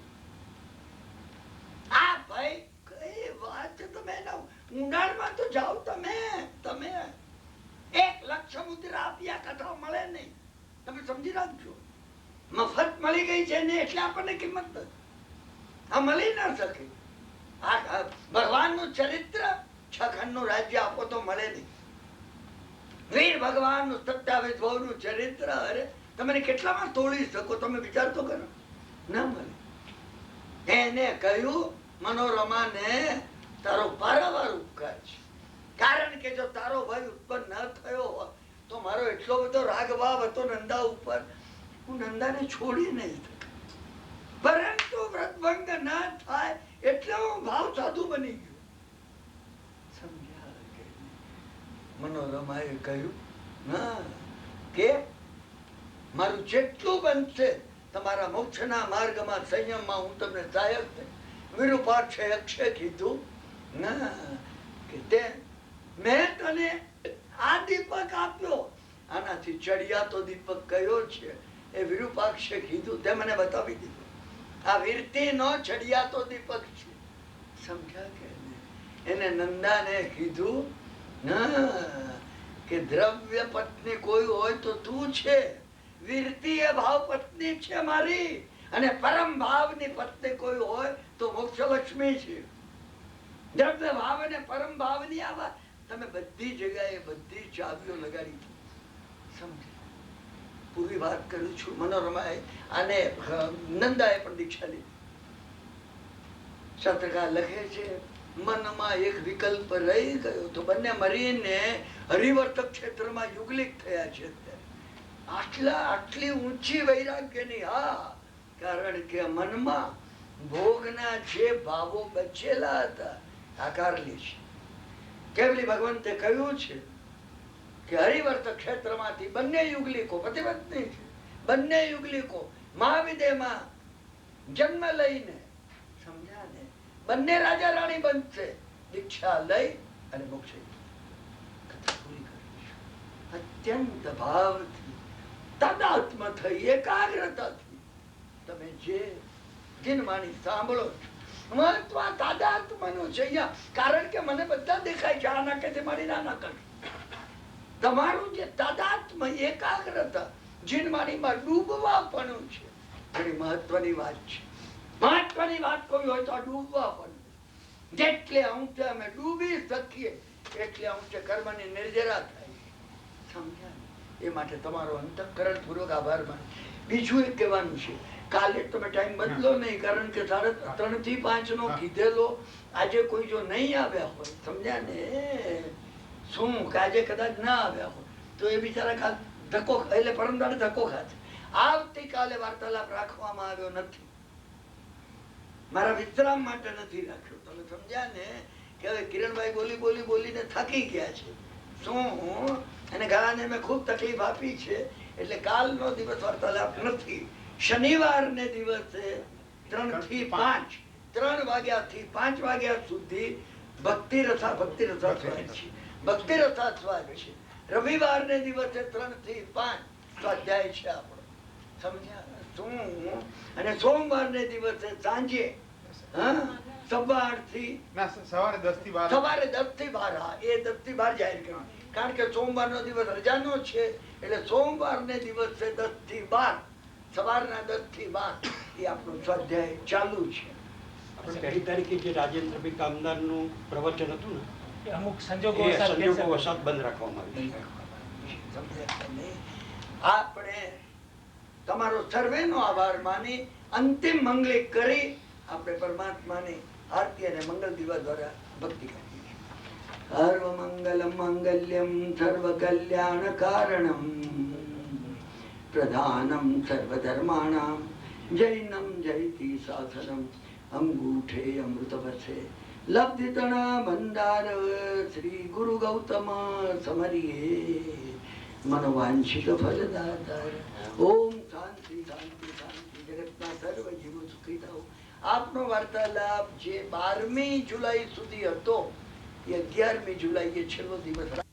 આ ભાઈ કઈ વાત છે. તમે એના ઊંડાણમાં તો જાઓ. તમે તમે 1 લક્ષ મુદ્રા આપ્યા કથા મળે નહીં. તમે સમજી રાખજો. મફત મળી ગઈ છે ને એટલે આપણને કિંમત નથી. આ મળી ના શકે. આ ભગવાનનું ચરિત્ર 6 ખંડનું રાજ્ય આપો તો મળે નહીં. વીર ભગવાનનું 27 ભવનું ચરિત્ર અરે તમે કેટલામાં તોડી શકો? તમે વિચાર તો કરો. ના મળે. એને કહ્યું મનોરમાને તારો પારાવાર ઉપકાર છે, કારણ કે જો તારો ભાઈ ઉત્પન્ન ન થયો હોત તો મારો એટલો બધો રાગભાવ હતો નંદા ઉપર, હું નંદાને છોડી નહીં શકું. પરંતુ વ્રતભંગ ના થાય એટલે હું ભાવ સાધુ બની ગયો. સમજ્યા કે મનોરમાએ કહ્યું ના કે મારું જેટલું બનશે તમારા મોક્ષના માર્ગમાં સંયમમાં હું તમને સહાયક થઈ. વિરૂપાક્ષે અક્ષે કીધું ના કે તે મેં તને આ દીપક આપ્યો, આનાથી ચડિયાતો દીપક કયો છે એ વિરૂપાક્ષે કીધું. તે મને બતાવી દીધું. આ વીરતી નો ચડિયાતો દીપક છે. સમજ્યા કે એને નંદાને કીધું ના કે દ્રવ્ય પત્ની કોઈ હોય તો તું છે, વીરતી એ ભાવ પત્ની છે મારી, અને પરમ ભાવની પત્ની કોઈ હોય તો મોક્ષ લક્ષ્મી છે. દ્રવ્ય ભાવ અને પરમ ભાવની આવા તમે બધી જગ્યાએ બધી ચાવીઓ લગાડી. સમજ પૂરી વાત કરું છું. મનોરમાએ અને નંદાએ પણ દીક્ષા લીધી. શતકા લખે છે મનમાં એક વિકલ્પ રહી ગયો તો બંને મરીને હરિવર્તક ક્ષેત્રમાં યુગલિક થયા છે. આટલી ઊંચી વૈરાગ્યની. હા, કારણ કે મનમાં ભોગના જે ભાવો બચેલા હતા આકાર લે છે. કેવલી ભગવંતે કહ્યું છે કે હરિવર્તક ક્ષેત્રમાંથી બંને યુગલિકો પતિ પત્ની છે, બંને યુગલિકો મહાવિદેમાં જન્મ લઈને સમજ્યા ને બંને રાજા રાણી બનશે. દીક્ષા લઈ અને મોક્ષ કથા પૂરી કરીશું. અત્યંત ભાવથી તદાત્મ થઈ એકાગ્રતાથી તમે જે જીનવાણી સાંભળો છો. મહત્વ તાદાત્મનું છે અહીંયા, કારણ કે મને બધા દેખાય છે આના કે મારી નાના કર. તમારું જે તાદાત્મ એકાગ્રતા જીનવાણીમાં ડૂબવાપણું છે ઘણી મહત્વની વાત છે. મહત્વની વાત કોઈ હોય તો ડૂબવાપણું. જેટલે અંશે અમે ડૂબી શકીએ એટલે અંશે કર્મની નિર્જરા થાય. સમજ્યા? એ માટે તમારો અંતઃકરણ પૂર્વક આભાર માનું. બીજું એક કહેવાનું છે, કાલે તમે ટાઈમ બદલો નહીં, કારણ કે 3:30 થી 5 નો કીધેલો આજે કોઈ જો નહીં આવ્યા હોય, સમજ્યા ને, શું કે આજે કદાચ ના આવ્યા હોય તો એ બિચારા કાલ ધક્કો એટલે પરમદાડે ધક્કો ખાશે. આવતીકાલે વાર્તાલાપ રાખવામાં આવ્યો નથી, મારા વિશ્રામ માટે નથી રાખ્યો. તમે સમજ્યા ને કે હવે કિરણભાઈ બોલીને થાકી ગયા છે. શું અને ઘણાને મેં ખૂબ તકલીફ આપી છે, એટલે કાલનો દિવસ વાર્તાલાપ નથી. શનિવારને દિવસે 3 થી 5, 3 વાગ્યાથી 5 વાગ્યા સુધી ભક્તિ રસાસ્વાદ છે. ભક્તિ રસાસ્વાદ છે. રવિવારને દિવસે 3 થી 5 સ્વાધ્યાય છે આપણો, સમજ્યા શું? અને સોમવારને દિવસે સાંજે સવારે 10 થી 12, હા, એ 10 થી 12 જાહેર કર્યું, કારણ કે સોમવારનો દિવસ રજાનો છે, એટલે સોમવારને દિવસે 10 થી 12, સવારના 10 થી 12 એ આપણું સ્વાધ્યાય ચાલુ છે. આપણે 1 તારીખે જે રાજેન્દ્રભાઈ કામદારનું પ્રવચન હતું ને, એ અમુક સંજોગો વસાત બંધ રાખવામાં આવ્યું છે. આપણે તમારો સર્વેનો આભાર માની અંતિમ મંગલે કરી આપણે પરમાત્માની આરતી અને મંગલ દીવા દ્વારા ભક્તિ કરીએ. સર્વ મંગલમ મંગલ્યમ સર્વ કલ્યાણ કારણમ પ્રધાનમ સર્વ ધર્માણામ જૈનમ જયતિ શાસનમ અંગૂઠે અમૃતવસે લબ્ધિતણા મંદાર શ્રી ગુરુ ગૌતમ સમરીએ મનોવાંછિત ફલદાતાર. ઓમ શાંતિ શાંતિ શાંતિ. જગતના સર્વ જીવો સુખી થાઓ. આપનો વાર્તાલાપ જે 12મી જુલાઈ સુધી હતો, એ 11મી જુલાઈએ છેલ્લો દિવસ